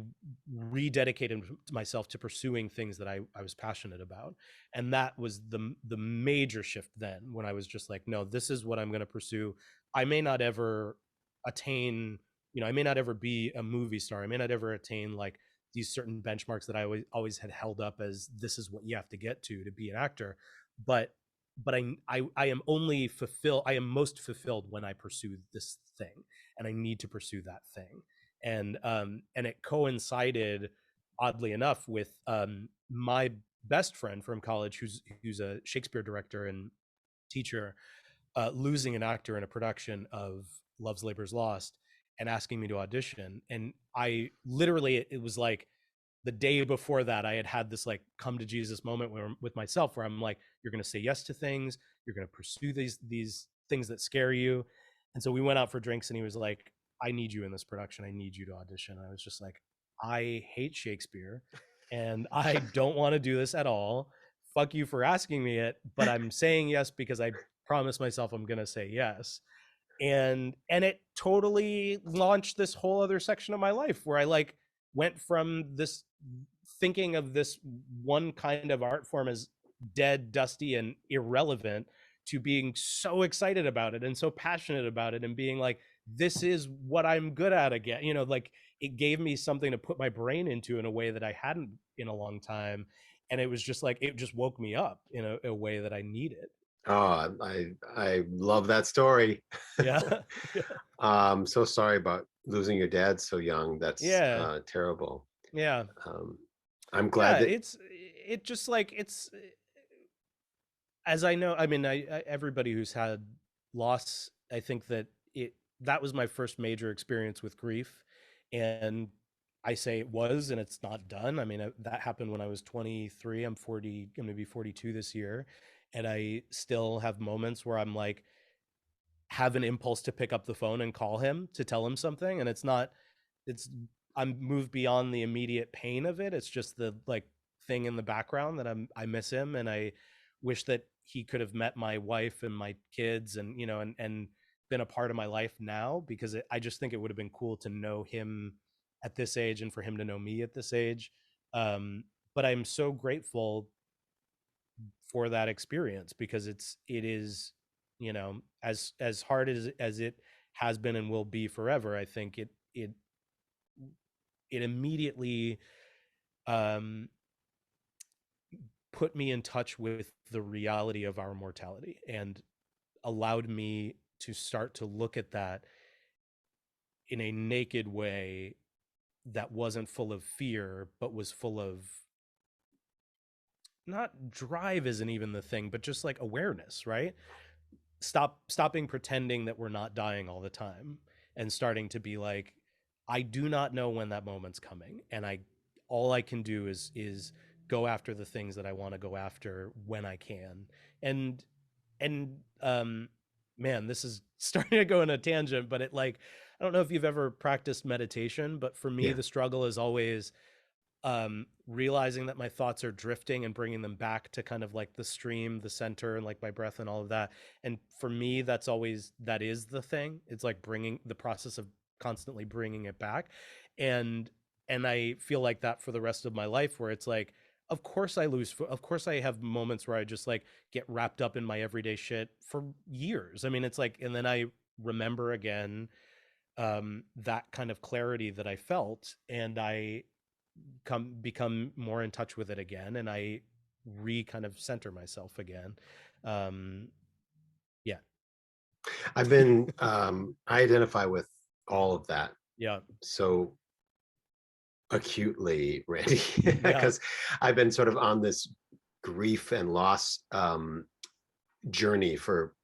rededicated myself to pursuing things that I was passionate about. And that was the major shift then, when I was just like, no, this is what I'm going to pursue. I may not ever attain, I may not ever be a movie star. I may not ever attain like these certain benchmarks that I always had held up as this is what you have to get to be an actor. But I am only fulfilled. I am most fulfilled when I pursue this thing, and I need to pursue that thing. And it coincided, oddly enough, with my best friend from college, who's a Shakespeare director and teacher, losing an actor in a production of Love's Labor's Lost and asking me to audition. And I literally, it was like the day before that, I had this like come to Jesus moment with myself, where I'm like, you're going to say yes to things, you're going to pursue these things that scare you. And so we went out for drinks, and he was like, I need you in this production. I need you to audition. I was just like, I hate Shakespeare and I don't want to do this at all. Fuck you for asking me it, but I'm saying yes because I promised myself I'm going to say yes. And it totally launched this whole other section of my life, where I like went from this thinking of this one kind of art form as dead, dusty, and irrelevant, to being so excited about it and so passionate about it, and being like, this is what I'm good at again. Like, it gave me something to put my brain into in a way that I hadn't in a long time. And it was just like, it just woke me up in a way that I needed. Oh, I love that story. Yeah. I'm so sorry about losing your dad so young. That's Yeah. terrible. Yeah. I'm glad that it just like, it's, as I know, I mean, I everybody who's had loss, I think that that was my first major experience with grief. And I say it was, and it's not done. I mean, that happened when I was 23. I'm 40, going to be 42 this year. And I still have moments where I'm like, have an impulse to pick up the phone and call him to tell him something. And I'm moved beyond the immediate pain of it. It's just the like thing in the background that I miss him. And I wish that he could have met my wife and my kids, and, and been a part of my life now, because I just think it would have been cool to know him at this age, and for him to know me at this age. But I'm so grateful for that experience, because it is, as hard as it has been and will be forever. I think it immediately put me in touch with the reality of our mortality, and allowed me to start to look at that in a naked way that wasn't full of fear, but was full of, not drive isn't even the thing, but just like awareness, right? Stopping pretending that we're not dying all the time, and starting to be like, I do not know when that moment's coming, and all I can do is go after the things that I want to go after when I can. And man, this is starting to go in a tangent, but I don't know if you've ever practiced meditation, but for me, the struggle is always realizing that my thoughts are drifting and bringing them back to kind of like the stream, the center, and like my breath and all of that. And for me, that is the thing. It's like bringing the process of constantly bringing it back. And I feel like that for the rest of my life, where it's like, of course I have moments where I just like get wrapped up in my everyday shit for years. I mean, it's like, and then I remember again that kind of clarity that I felt, and I become more in touch with it again, and I kind of center myself again. Yeah. I've been I identify with all of that. Yeah. So acutely, Randy, because I've been sort of on this grief and loss journey for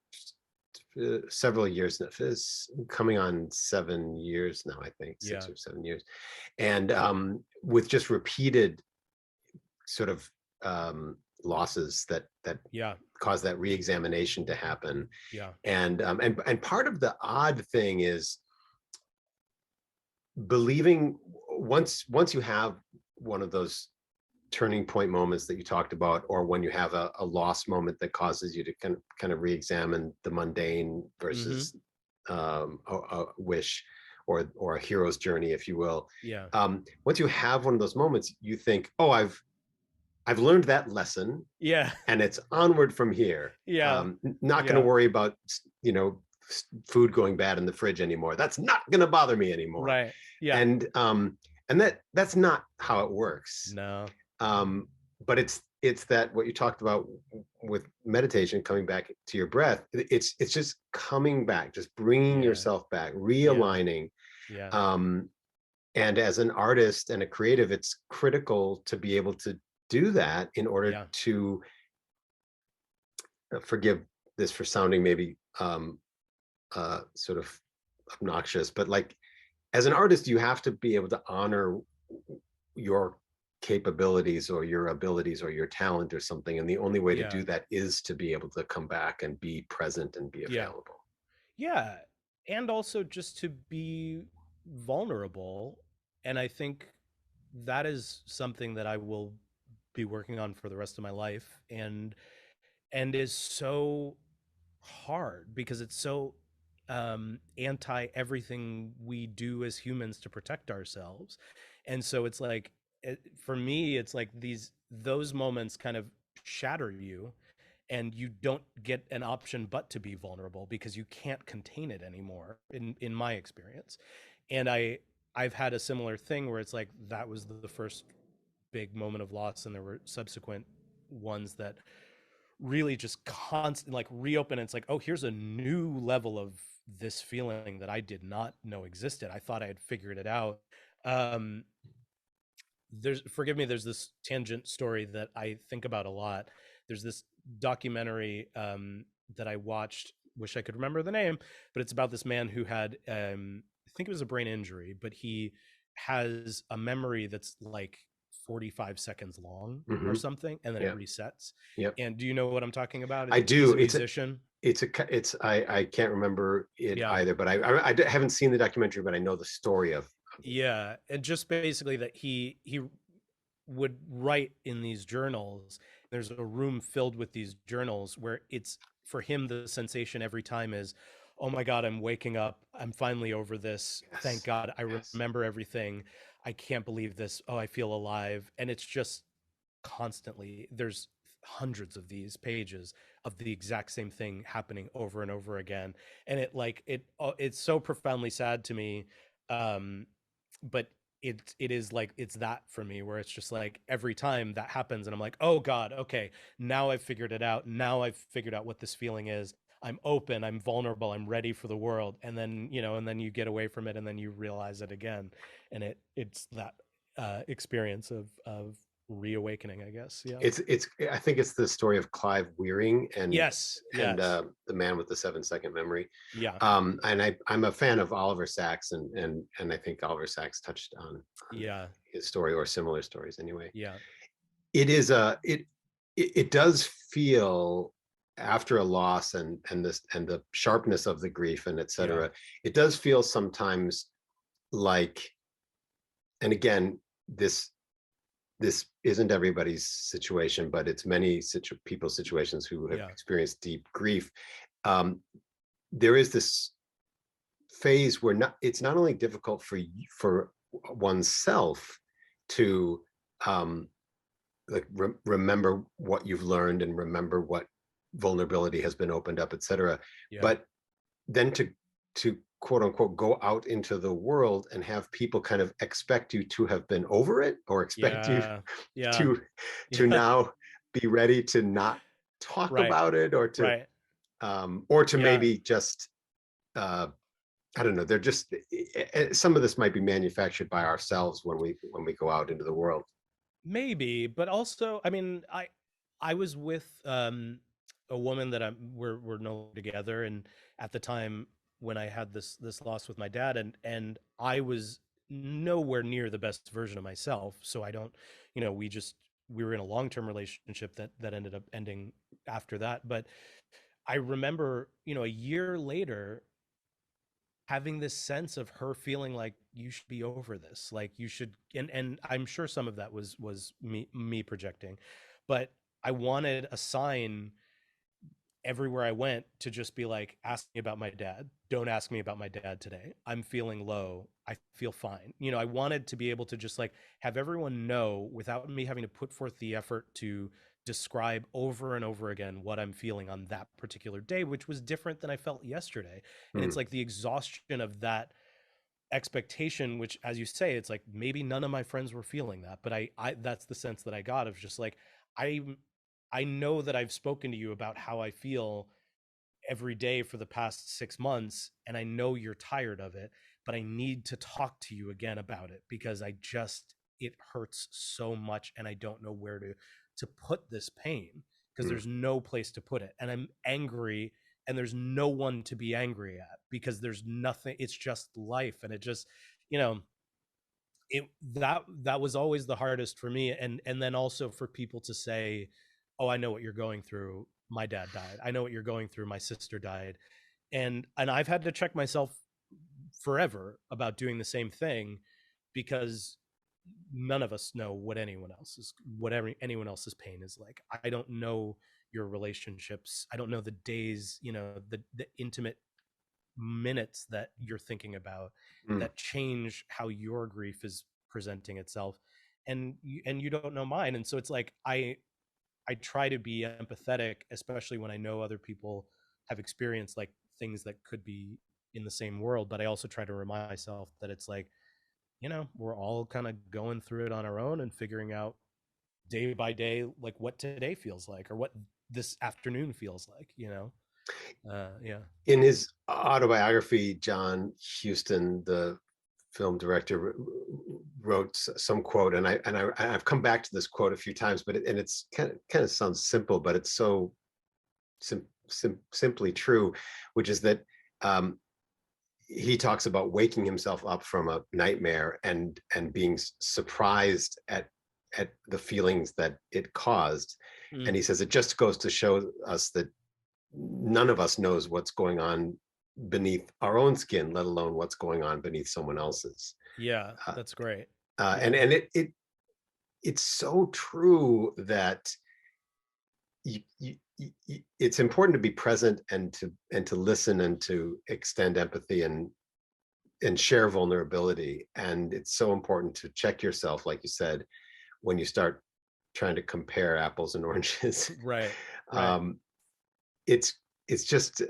several years now. It's coming on 7 years now, I think, 6 or 7 years. And with just repeated sort of losses that cause that re-examination to happen. And part of the odd thing is believing once you have one of those turning point moments that you talked about, or when you have a loss moment that causes you to kind of re-examine the mundane versus a wish or a hero's journey, if you will. Yeah. Once you have one of those moments, you think, oh, I've learned that lesson, Yeah. and it's onward from here. Yeah. Not going to Yeah. worry about, food going bad in the fridge anymore. That's not going to bother me anymore. Right. Yeah. And that's not how it works. No. But it's that what you talked about with meditation, coming back to your breath. It's just coming back, just bringing Yeah. yourself back, realigning. Yeah. And as an artist and a creative, it's critical to be able to do that in order Yeah. to forgive this for sounding maybe sort of obnoxious, but like as an artist, you have to be able to honor your capabilities or your abilities or your talent or something. And the only way to Yeah. do that is to be able to come back and be present and be Yeah. available. Yeah. And also just to be vulnerable. And I think that is something that I will be working on for the rest of my life, and is so hard because it's so anti everything we do as humans to protect ourselves. And so it's like for me it's like those moments kind of shatter you, and you don't get an option but to be vulnerable because you can't contain it anymore, in my experience. And I've had a similar thing where it's like that was the first big moment of loss, and there were subsequent ones that really just constant like reopen. And it's like, oh, here's a new level of this feeling that I did not know existed. I thought I had figured it out. um there's this tangent story that I think about a lot. There's this documentary that I watched, wish I could remember the name, but it's about this man who had I think it was a brain injury, but he has a memory that's like 45 seconds long or something, and then it resets. Yep. And do you know what I'm talking about? I do. He's a musician. I can't remember it Yeah. either, but I haven't seen the documentary, but I know the story of Yeah, and just basically that he would write in these journals. There's a room filled with these journals where it's, for him, the sensation every time is, oh my God, I'm waking up. I'm finally over this. Thank God. I remember everything. I can't believe this. Oh, I feel alive. And it's just constantly, there's hundreds of these pages of the exact same thing happening over and over again. And it's so profoundly sad to me. But it is like, it's that for me, where it's just like every time that happens and I'm like, oh God, okay, now I've figured it out. Now I've figured out what this feeling is. I'm open, I'm vulnerable, I'm ready for the world. And then, and then you get away from it and then you realize it again. And it's that experience of reawakening, I guess. Yeah. I think it's the story of Clive Wearing and the man with the 7-second memory. Yeah. And I'm a fan of Oliver Sacks, and I think Oliver Sacks touched on his story or similar stories anyway. Yeah. It does feel, after a loss and the sharpness of the grief and etc. It does feel sometimes like, and again, this isn't everybody's situation, but it's many people's situations who have experienced deep grief. There is this phase where it's not only difficult for oneself to remember what you've learned and remember what vulnerability has been opened up, etc. But then to quote unquote go out into the world and have people kind of expect you to have been over it, or expect you to now be ready to not talk about it, or to maybe just I don't know. They're just, some of this might be manufactured by ourselves when we go out into the world. Maybe, but also, I mean, I was with a woman that we're no longer together, and at the time when I had this loss with my dad, and I was nowhere near the best version of myself. So I don't, we were in a long-term relationship that ended up ending after that. But I remember, a year later, having this sense of her feeling like, you should be over this, like you should, and I'm sure some of that was me projecting, but I wanted a sign everywhere I went to just be like, ask me about my dad. Don't ask me about my dad today. I'm feeling low. I feel fine. You know, I wanted to be able to just like have everyone know without me having to put forth the effort to describe over and over again what I'm feeling on that particular day, which was different than I felt yesterday. And it's Mm, like the exhaustion of that expectation, which, as you say, it's like maybe none of my friends were feeling that, but I that's the sense that I got of just like i I know that I've spoken to you about how I feel every day for the past 6 months, and I know you're tired of it, but I need to talk to you again about it because it hurts so much, and I don't know where to put this pain because mm. there's no place to put it, and I'm angry, and there's no one to be angry at because there's nothing. It's just life, and it just, you know, it that was always the hardest for me, and then also for people to say, oh, I know what you're going through, my dad died, I know what you're going through, my sister died. And I've had to check myself forever about doing the same thing because none of us know whatever anyone else's pain is like. I don't know your relationships, I don't know the days, you know, the intimate minutes that you're thinking about Mm. that change how your grief is presenting itself, and you don't know mine. And so it's like I try to be empathetic, especially when I know other people have experienced like things that could be in the same world, but I also try to remind myself that it's like, you know, we're all kind of going through it on our own and figuring out day by day like what today feels like or what this afternoon feels like, you know. Yeah. In his autobiography, John Huston, the film director, wrote some quote, and I've come back to this quote a few times, but it's kind of sounds simple, but it's so simply true, which is that um, he talks about waking himself up from a nightmare and being surprised at the feelings that it caused. And Mm. he says it just goes to show us that none of us knows what's going on beneath our own skin, let alone what's going on beneath someone else's. Yeah, Uh, that's great. and Yeah. it's so true that it's important to be present and to listen and to extend empathy and share vulnerability. And it's so important to check yourself, like you said, when you start trying to compare apples and oranges. Right. Right. um, it's it's just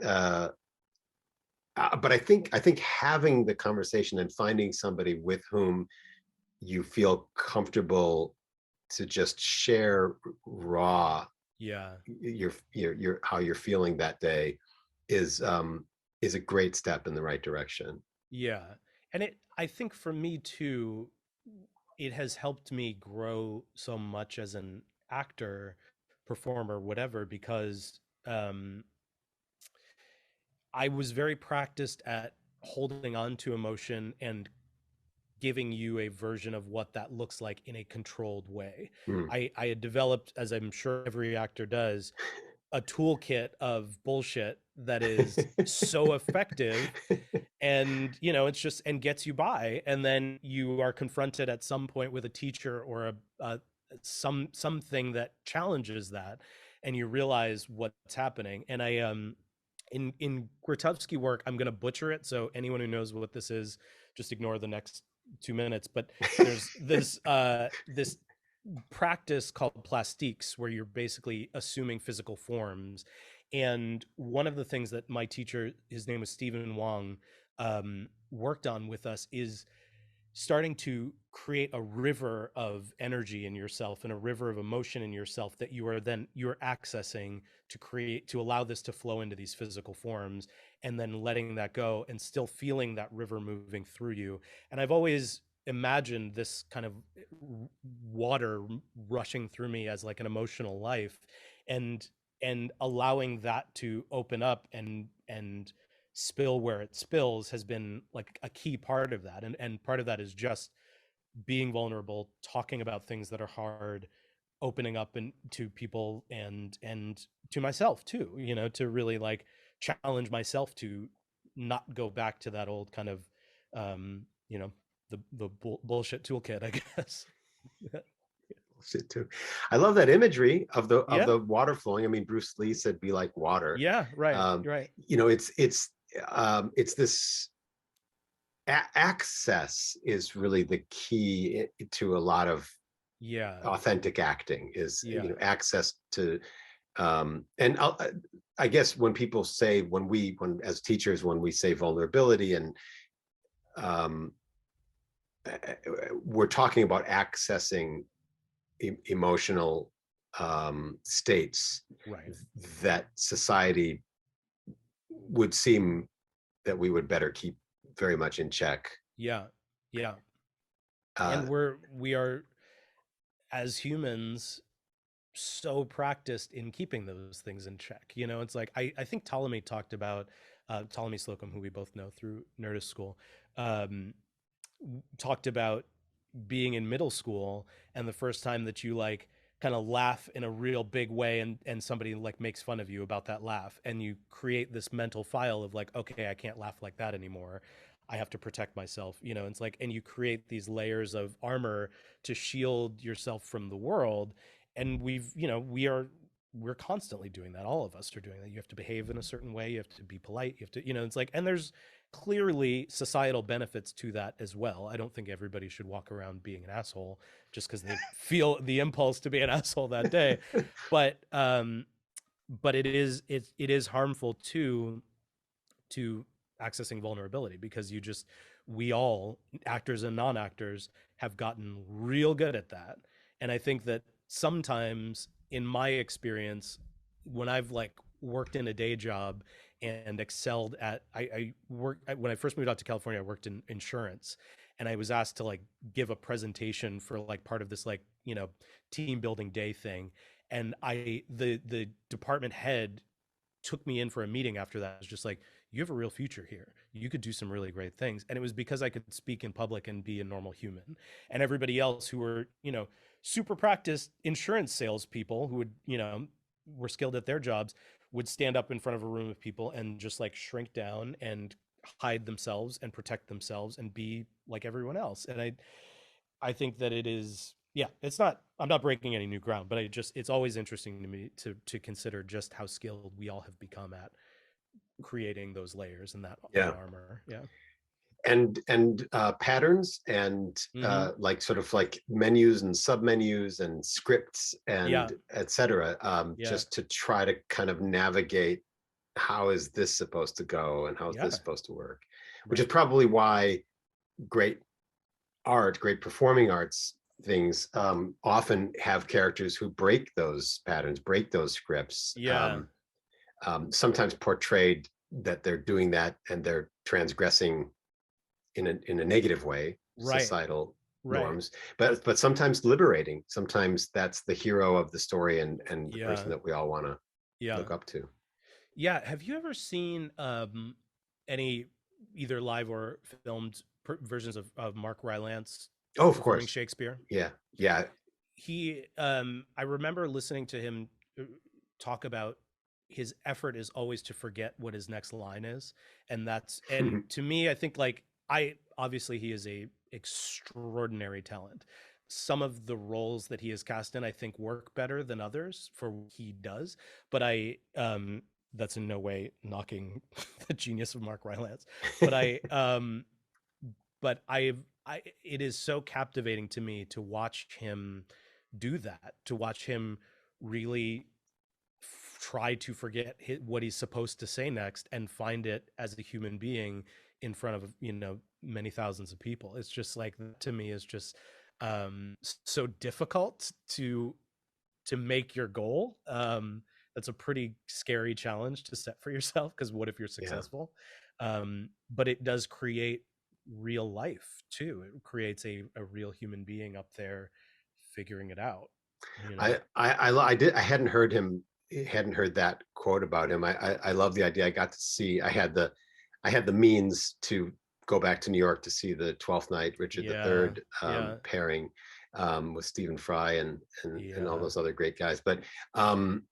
but I think having the conversation and finding somebody with whom you feel comfortable to just share raw Yeah. your how you're feeling that day is a great step in the right direction. Yeah. And I think for me too, it has helped me grow so much as an actor, performer, whatever, because um, I was very practiced at holding on to emotion and giving you a version of what that looks like in a controlled way. Mm. I had developed, as I'm sure every actor does, a toolkit of bullshit that is so effective, and you know, it's just, and gets you by, and then you are confronted at some point with a teacher or a something that challenges that, and you realize what's happening. And I in Grotowski work, I'm going to butcher it, so anyone who knows what this is, just ignore the next 2 minutes. But there's this practice called plastiques where you're basically assuming physical forms. And one of the things that my teacher, his name was Stephen Wong, worked on with us is starting to create a river of energy in yourself and a river of emotion in yourself that you're accessing to create, to allow this to flow into these physical forms, and then letting that go and still feeling that river moving through you. And I've always imagined this kind of water rushing through me as like an emotional life, and allowing that to open up and spill where it spills has been like a key part of that. And part of that is just being vulnerable, talking about things that are hard, opening up and to people, and to myself too, you know, to really like challenge myself to not go back to that old kind of you know, the bullshit toolkit, I guess. It too. I love that imagery of the Yeah. water flowing. I mean, Bruce Lee said, "Be like water." Yeah. Right. Um, Right. it's this access is really the key to a lot of Yeah. authentic acting is, Yeah. access to, and I guess when people say, when as teachers, when we say vulnerability, and um, we're talking about accessing emotional states Right. that society would seem that we would better keep very much in check. Yeah. Yeah. Uh, And we are, as humans, so practiced in keeping those things in check. It's like I think Ptolemy talked about Ptolemy Slocum, who we both know through Nerdist School, um, talked about being in middle school and the first time that you like kind of laugh in a real big way, and somebody like makes fun of you about that laugh, and you create this mental file of like, okay, I can't laugh like that anymore. I have to protect myself. It's like, and you create these layers of armor to shield yourself from the world. And we're constantly doing that. All of us are doing that. You have to behave in a certain way. You have to be polite. You have to, it's like, and there's clearly societal benefits to that as well. I don't think everybody should walk around being an asshole just because they feel the impulse to be an asshole that day. But it is harmful to accessing vulnerability, because we all, actors and non-actors, have gotten real good at that. And I think that sometimes, in my experience, when I've like worked in a day job and excelled at, when I first moved out to California, I worked in insurance, and I was asked to like give a presentation for like part of this like, team building day thing. And the department head took me in for a meeting after that. It was just like, you have a real future here. You could do some really great things. And it was because I could speak in public and be a normal human. And everybody else who were, super practiced insurance salespeople who would, were skilled at their jobs, would stand up in front of a room of people and just like shrink down and hide themselves and protect themselves and be like everyone else. And I think that it is, yeah, I'm not breaking any new ground, but it's always interesting to me to consider just how skilled we all have become at creating those layers and that yeah. armor. Yeah. And patterns, and Mm-hmm. like sort of like menus and submenus and scripts Yeah. and etc. Yeah. Just to try to kind of navigate, how is this supposed to go and how is this Yeah. supposed to work, which is Right. probably why great great performing arts things often have characters who break those patterns, break those scripts, Yeah. sometimes portrayed that they're doing that and they're transgressing in a negative way, Right. societal Right. norms, but sometimes liberating. Sometimes that's the hero of the story, and the person Yeah. that we all want to Yeah. look up to. Yeah. Have you ever seen any either live or filmed versions of Mark Rylance Oh, of performing course. Shakespeare? Yeah, yeah. I remember listening to him talk about his effort is always to forget what his next line is. And to me, I think like, obviously he is a extraordinary talent. Some of the roles that he is cast in, I think, work better than others for what he does. But that's in no way knocking the genius of Mark Rylance. But it is so captivating to me to watch him do that, to watch him really try to forget what he's supposed to say next and find it as a human being in front of, many thousands of people. It's just like, to me, is just so difficult to make your goal. That's a pretty scary challenge to set for yourself, because what if you're Yeah. successful? But it does create real life too. It creates a real human being up there figuring it out. I hadn't heard that quote about him. I love the idea. I had the means to go back to New York to see the Twelfth Night, Richard Yeah. III Yeah. pairing with Stephen Fry and all Yeah. those other great guys. But what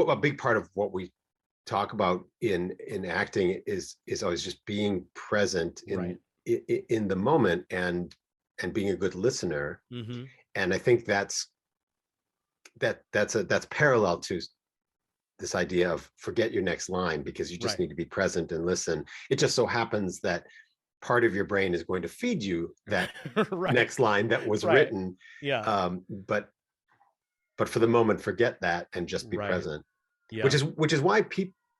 a big part of what we talk about in acting is always just being present Right. in the moment, and being a good listener, Mm-hmm. And I think that's parallel to this idea of forget your next line, because you just Right. need to be present and listen. It just so happens that part of your brain is going to feed you that Right. next line that was Right. written. Yeah. But for the moment, forget that and just be Right. present. Yeah. Which is why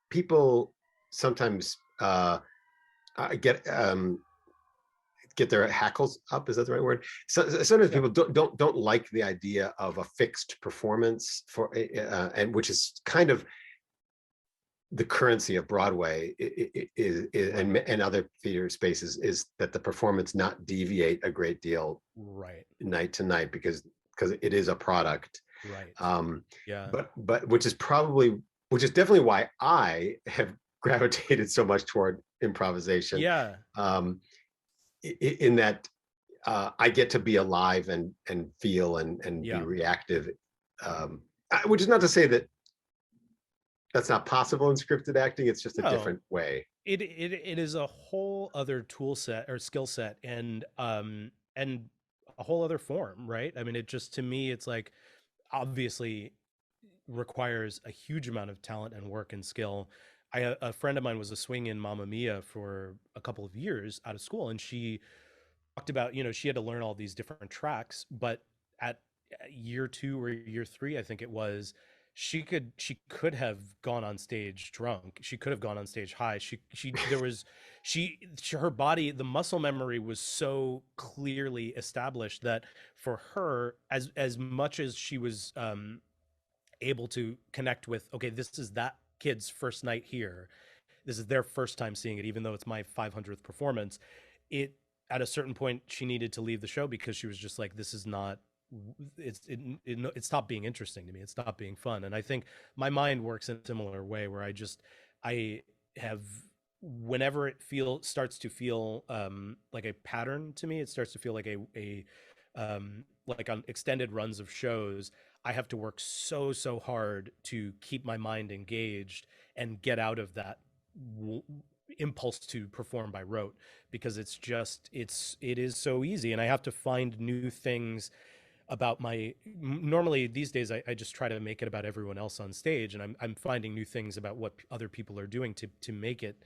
people sometimes get get their hackles up. Is that the right word? So sometimes Yeah. people don't like the idea of a fixed performance for and which is kind of the currency of Broadway Right. and other theater spaces, is that the performance not deviate a great deal Right. night to night, because it is a product. Right. Um, Yeah. but which is definitely why I have gravitated so much toward improvisation. Yeah. In that I get to be alive and feel and be Yeah. reactive. Which is not to say that that's not possible in scripted acting. It's just a No, different way. it is a whole other tool set or skill set, and a whole other form, right? I mean, it just, to me, it's like, obviously requires a huge amount of talent and work and skill. A friend of mine was a swing in Mamma Mia for a couple of years out of school, and she talked about, she had to learn all these different tracks, but at year 2 or year 3, I think it was, she could have gone on stage drunk. She could have gone on stage high. She there was her body, the muscle memory was so clearly established that for her, as much as she was able to connect with, okay, this is that kid's first night here, this is their first time seeing it, even though it's my 500th performance, it, at a certain point, she needed to leave the show because she was just like, this is not, it stopped being interesting to me, it stopped being fun. And I think my mind works in a similar way, where I have, whenever it starts to feel like a pattern to me, it starts to feel like a like on extended runs of shows, I have to work so hard to keep my mind engaged and get out of that w- impulse to perform by rote, because it is so easy, and I have to find new things about normally these days, I just try to make it about everyone else on stage, and I'm finding new things about what other people are doing to make it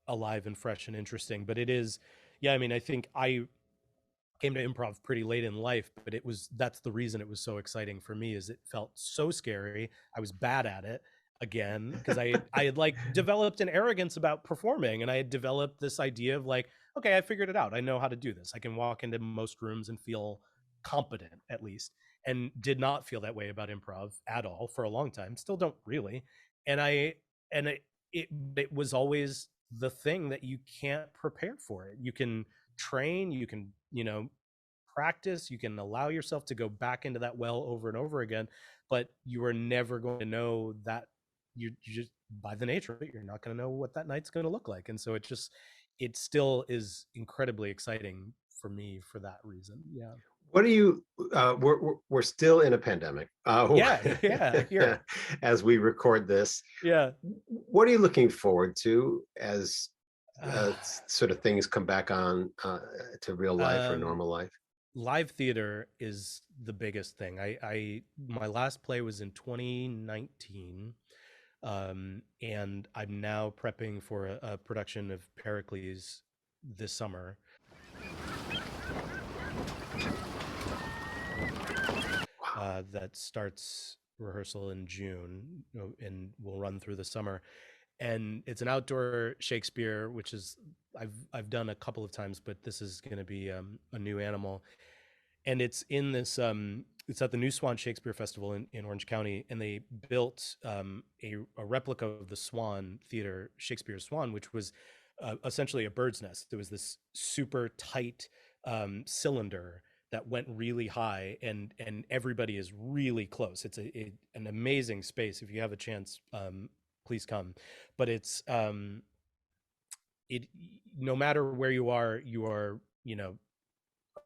alive and fresh and interesting. But it is, yeah, I mean, I think I came to improv pretty late in life, but that's the reason it was so exciting for me, is it felt so scary. I was bad at it again, because I had like developed an arrogance about performing, and I had developed this idea of like, okay, I figured it out, I know how to do this, I can walk into most rooms and feel competent, at least. And did not feel that way about improv at all for a long time, still don't really. And I and it was always the thing that you can't prepare for it. You can train, you can, practice, you can allow yourself to go back into that well over and over again, but you are never going to know that. You just, by the nature of it, you're not going to know what that night's going to look like. And so it still is incredibly exciting for me for that reason. Yeah. What do you? We're still in a pandemic. Yeah. Here. As we record this, Yeah. what are you looking forward to as uh, sort of things come back on to real life or um normal life? Live theater is the biggest thing. I My last play was in 2019, and I'm now prepping for a production of Pericles this summer. That starts rehearsal in June, and will run through the summer. And it's an outdoor Shakespeare, which is, I've done a couple of times, but this is going to be a new animal. And it's in this it's at the New Swan Shakespeare Festival in Orange County, and they built a replica of the Swan Theater, Shakespeare's Swan, which was essentially a bird's nest. There was this super tight cylinder that went really high, and everybody is really close. It's an amazing space. If you have a chance, please come. But it no matter where you are,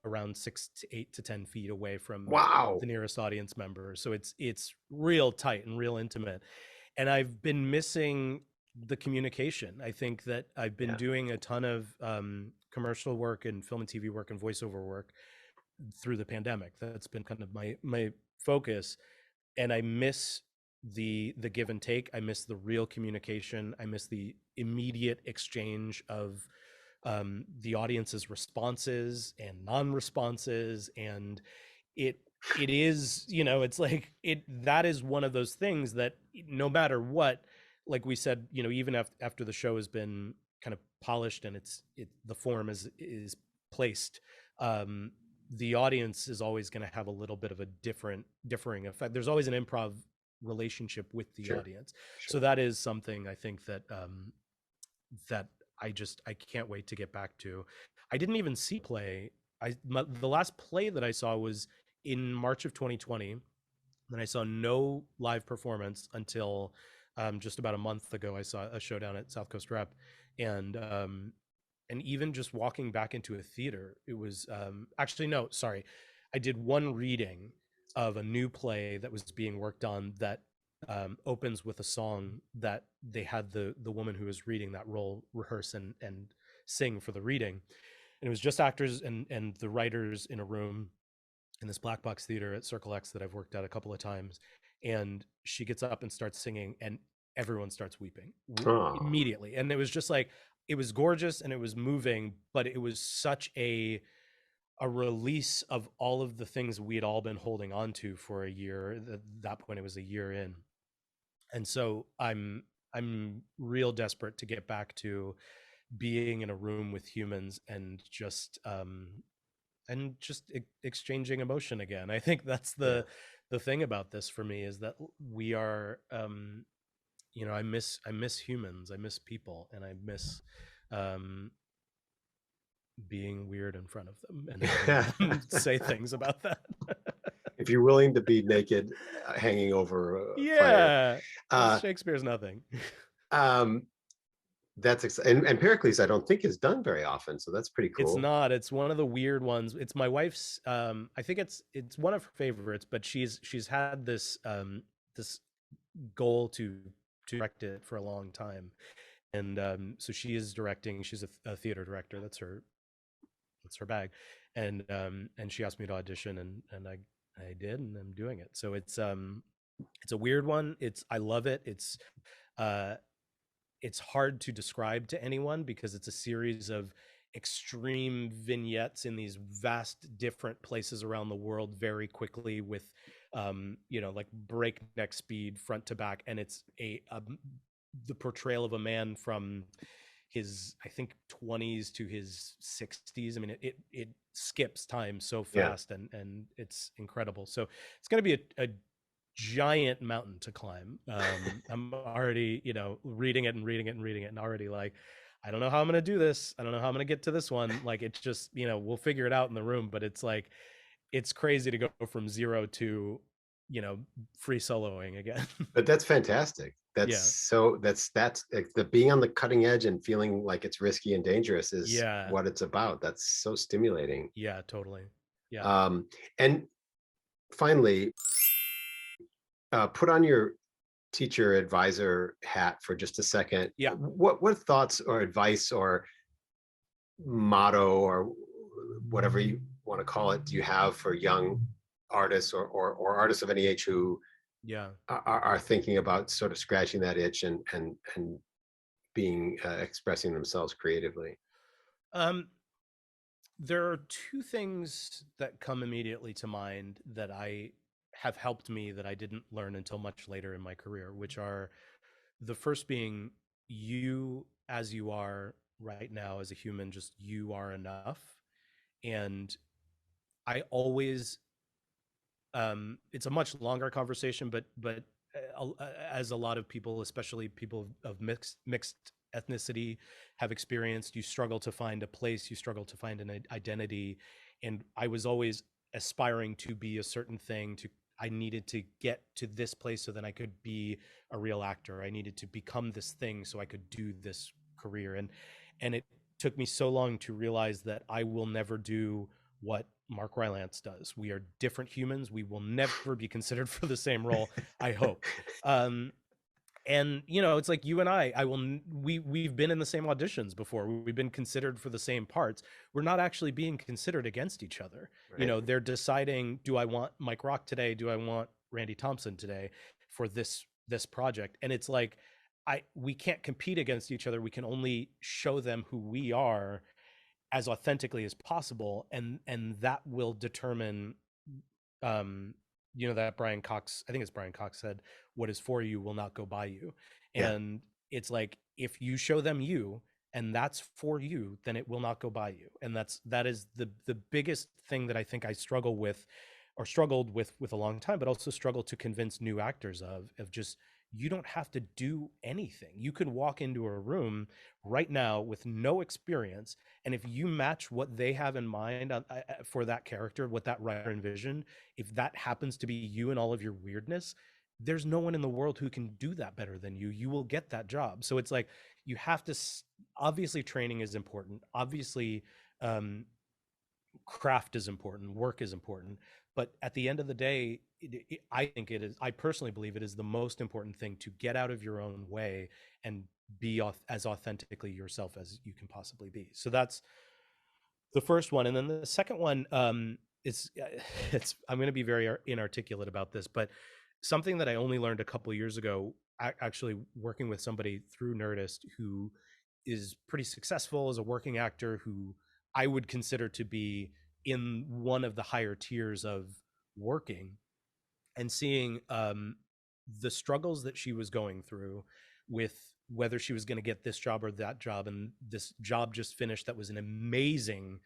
around 6 to 8 to 10 feet away from Wow. the nearest audience member. So it's real tight and real intimate. And I've been missing the communication. I think that I've been Yeah. doing a ton of commercial work and film and TV work and voiceover work, through the pandemic. That's been kind of my focus, and I miss the give and take. I miss the real communication. I miss the immediate exchange of the audience's responses and non-responses, and it it is, it's like that is one of those things that no matter what, like we said, even after the show has been kind of polished and the form is placed, the audience is always going to have a little bit of a differing effect. There's always an improv relationship with the Sure. audience. So that is something I think that I can't wait to get back to. I didn't even see play. The last play that I saw was in March of 2020. Then I saw no live performance until just about a month ago. I saw a show down at South Coast Rep, and even just walking back into a theater, it was actually, no, sorry, I did one reading of a new play that was being worked on that opens with a song that they had the woman who was reading that role rehearse and sing for the reading. And it was just actors and the writers in a room in this black box theater at Circle X that I've worked at a couple of times. And she gets up and starts singing, and everyone starts weeping immediately. And it was just like, it was gorgeous and it was moving, but it was such a release of all of the things we had all been holding on to for a year. At that point, it was a year in. And so I'm real desperate to get back to being in a room with humans and just exchanging emotion again. I think that's the thing about this for me, is that we are I miss humans, I miss people, and I miss being weird in front of them and having them say things about that. If you're willing to be naked hanging over fire. Shakespeare's nothing. That's exciting. And Pericles, I don't think is done very often, so that's pretty cool. It's not. It's one of the weird ones. It's my wife's. I think it's one of her favorites, but she's had this this goal to direct it for a long time, and so she is directing. She's a theater director. That's her bag, and she asked me to audition, and I did, and I'm doing it. So it's a weird one. I love it. It's hard to describe to anyone because it's a series of extreme vignettes in these vast different places around the world very quickly with like breakneck speed front to back, and it's the portrayal of a man from his, I think, 20s to his 60s. I mean, it skips time so fast, and it's incredible. So it's going to be a giant mountain to climb. I'm already, reading it and already like, I don't know how I'm going to do this. I don't know how I'm going to get to this one. Like, it's just, we'll figure it out in the room, but it's like, it's crazy to go from zero to, free soloing again. But that's fantastic. That's like the being on the cutting edge and feeling like it's risky and dangerous is what it's about. That's so stimulating. Yeah, totally. Yeah. And finally, put on your teacher advisor hat for just a second. Yeah. What thoughts or advice or motto or whatever you want to call it do you have for young artists or artists of any age who are thinking about sort of scratching that itch and being expressing themselves creatively? There are two things that come immediately to mind that have helped me that I didn't learn until much later in my career, which are, the first being, you as you are right now as a human, just you are enough. And I always, it's a much longer conversation, but as a lot of people, especially people of mixed ethnicity, have experienced, you struggle to find a place, you struggle to find an identity. And I was always aspiring to be a certain thing, I needed to get to this place so then I could be a real actor. I needed to become this thing so I could do this career. And it took me so long to realize that I will never do what Mark Rylance does. We are different humans. We will never be considered for the same role, I hope. And it's like you and we've been in the same auditions before. We've been considered for the same parts. We're not actually being considered against each other. Right. They're deciding, do I want Mike Rock today, do I want Randy Thompson today for this project? And it's like, we can't compete against each other. We can only show them who we are as authentically as possible, and that will determine, um that Brian Cox, I think it's Brian Cox, said, what is for you will not go by you. Yeah. And it's like, if you show them you and that's for you, then it will not go by you. And that is the biggest thing that I think I struggled with a long time, but also struggle to convince new actors of just, you don't have to do anything. You can walk into a room right now with no experience, and if you match what they have in mind for that character, what that writer envisioned, if that happens to be you and all of your weirdness, there's no one in the world who can do that better than you. You will get that job. So it's like, you have to obviously, training is important, obviously, um, craft is important, work is important, but at the end of the day, I personally believe it is the most important thing to get out of your own way and be as authentically yourself as you can possibly be. So that's the first one. And then the second one, is it's I'm going to be very inarticulate about this, but something that I only learned a couple of years ago, actually working with somebody through Nerdist who is pretty successful as a working actor, who I would consider to be in one of the higher tiers of working, and seeing, the struggles that she was going through with whether she was going to get this job or that job. And this job just finished that was an amazing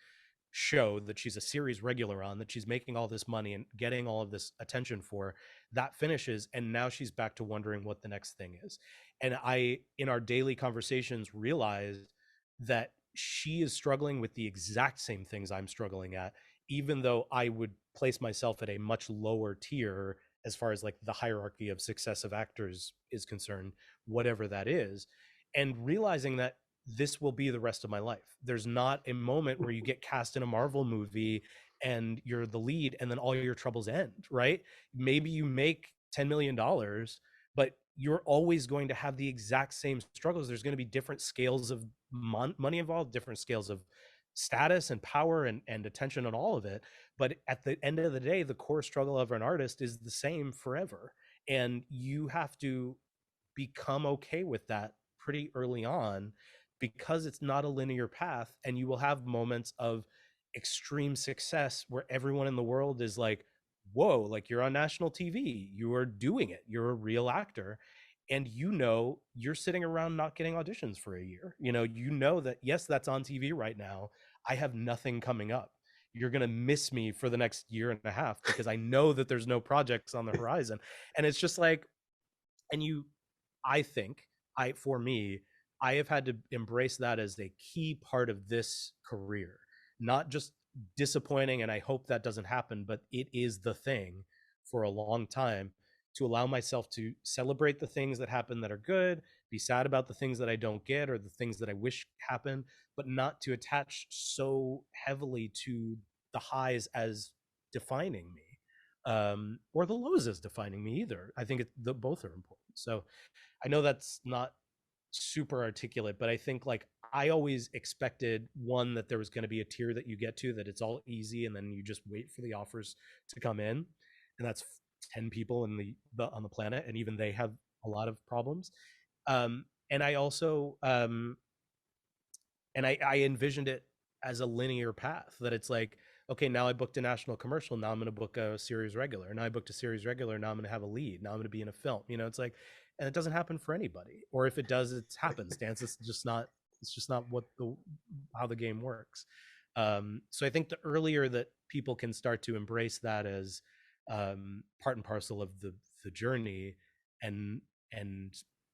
show that she's a series regular on, that she's making all this money and getting all of this attention for, that finishes, and now she's back to wondering what the next thing is. And I, in our daily conversations, realized that she is struggling with the exact same things I'm struggling at, even though I would place myself at a much lower tier as far as like the hierarchy of success of actors is concerned, whatever that is. And realizing that this will be the rest of my life. There's not a moment where you get cast in a Marvel movie and you're the lead and then all your troubles end, right? Maybe you make $10 million, but you're always going to have the exact same struggles. There's going to be different scales of money involved, different scales of status and power and attention and all of it. But at the end of the day, the core struggle of an artist is the same forever. And you have to become okay with that pretty early on, because it's not a linear path, and you will have moments of extreme success where everyone in the world is like, whoa, like, you're on national TV, you are doing it, you're a real actor. And you're sitting around not getting auditions for a year. That, yes, that's on TV right now, I have nothing coming up. You're going to miss me for the next year and a half because I know that there's no projects on the horizon. And it's just like, and I think, for me, I have had to embrace that as a key part of this career. Not just disappointing, and I hope that doesn't happen, but it is the thing for a long time, to allow myself to celebrate the things that happen that are good, be sad about the things that I don't get or the things that I wish happen, but not to attach so heavily to the highs as defining me, or the lows as defining me either. I think both are important. So I know that's not super articulate, but I think, like, I always expected, one, that there was going to be a tier that you get to, that it's all easy and then you just wait for the offers to come in, and that's 10 people in on the planet, and even they have a lot of problems. And I also, and I envisioned it as a linear path, that it's like, okay, now I booked a national commercial, now I'm going to book a series regular, now I booked a series regular, now I'm going to have a lead, now I'm going to be in a film. It's like, and it doesn't happen for anybody, or if it does, it's happenstance. It's just not how the game works. So I think the earlier that people can start to embrace that as, part and parcel of the journey, and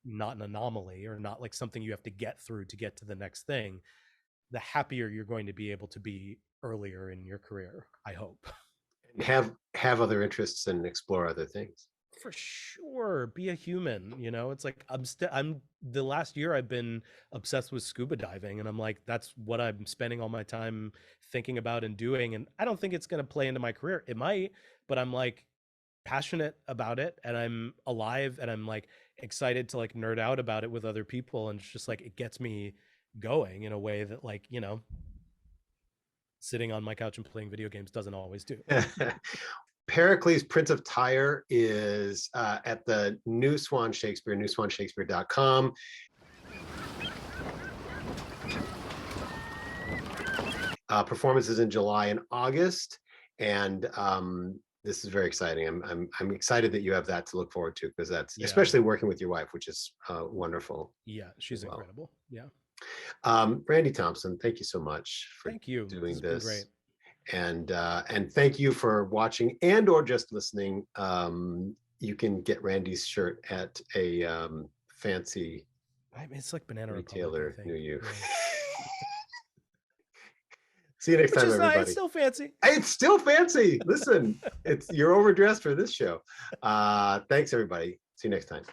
not an anomaly, or not like something you have to get through to get to the next thing, the happier you're going to be able to be earlier in your career, I hope. And have other interests and explore other things. For sure, be a human. It's like, I'm the last year I've been obsessed with scuba diving, and I'm like, that's what I'm spending all my time thinking about and doing. And I don't think it's going to play into my career. It might, but I'm like passionate about it, and I'm alive, and I'm like, excited to like nerd out about it with other people, and it's just like it gets me going in a way that, like, you know, sitting on my couch and playing video games doesn't always do. Pericles, Prince of Tyre is at the New Swan Shakespeare, newswanshakespeare.com. Performances in July and August, and this is very exciting. I'm excited that you have that to look forward to, because that's especially working with your wife, which is wonderful. Yeah, she's incredible. Yeah. Randy Thompson, thank you so much for doing this. Great. And thank you for watching and or just listening. You can get Randy's shirt at a fancy it's like Banana retailer Republic, near you. Yeah. See you next time, everybody. It's still fancy. It's still fancy. Listen, you're overdressed for this show. Thanks, everybody. See you next time.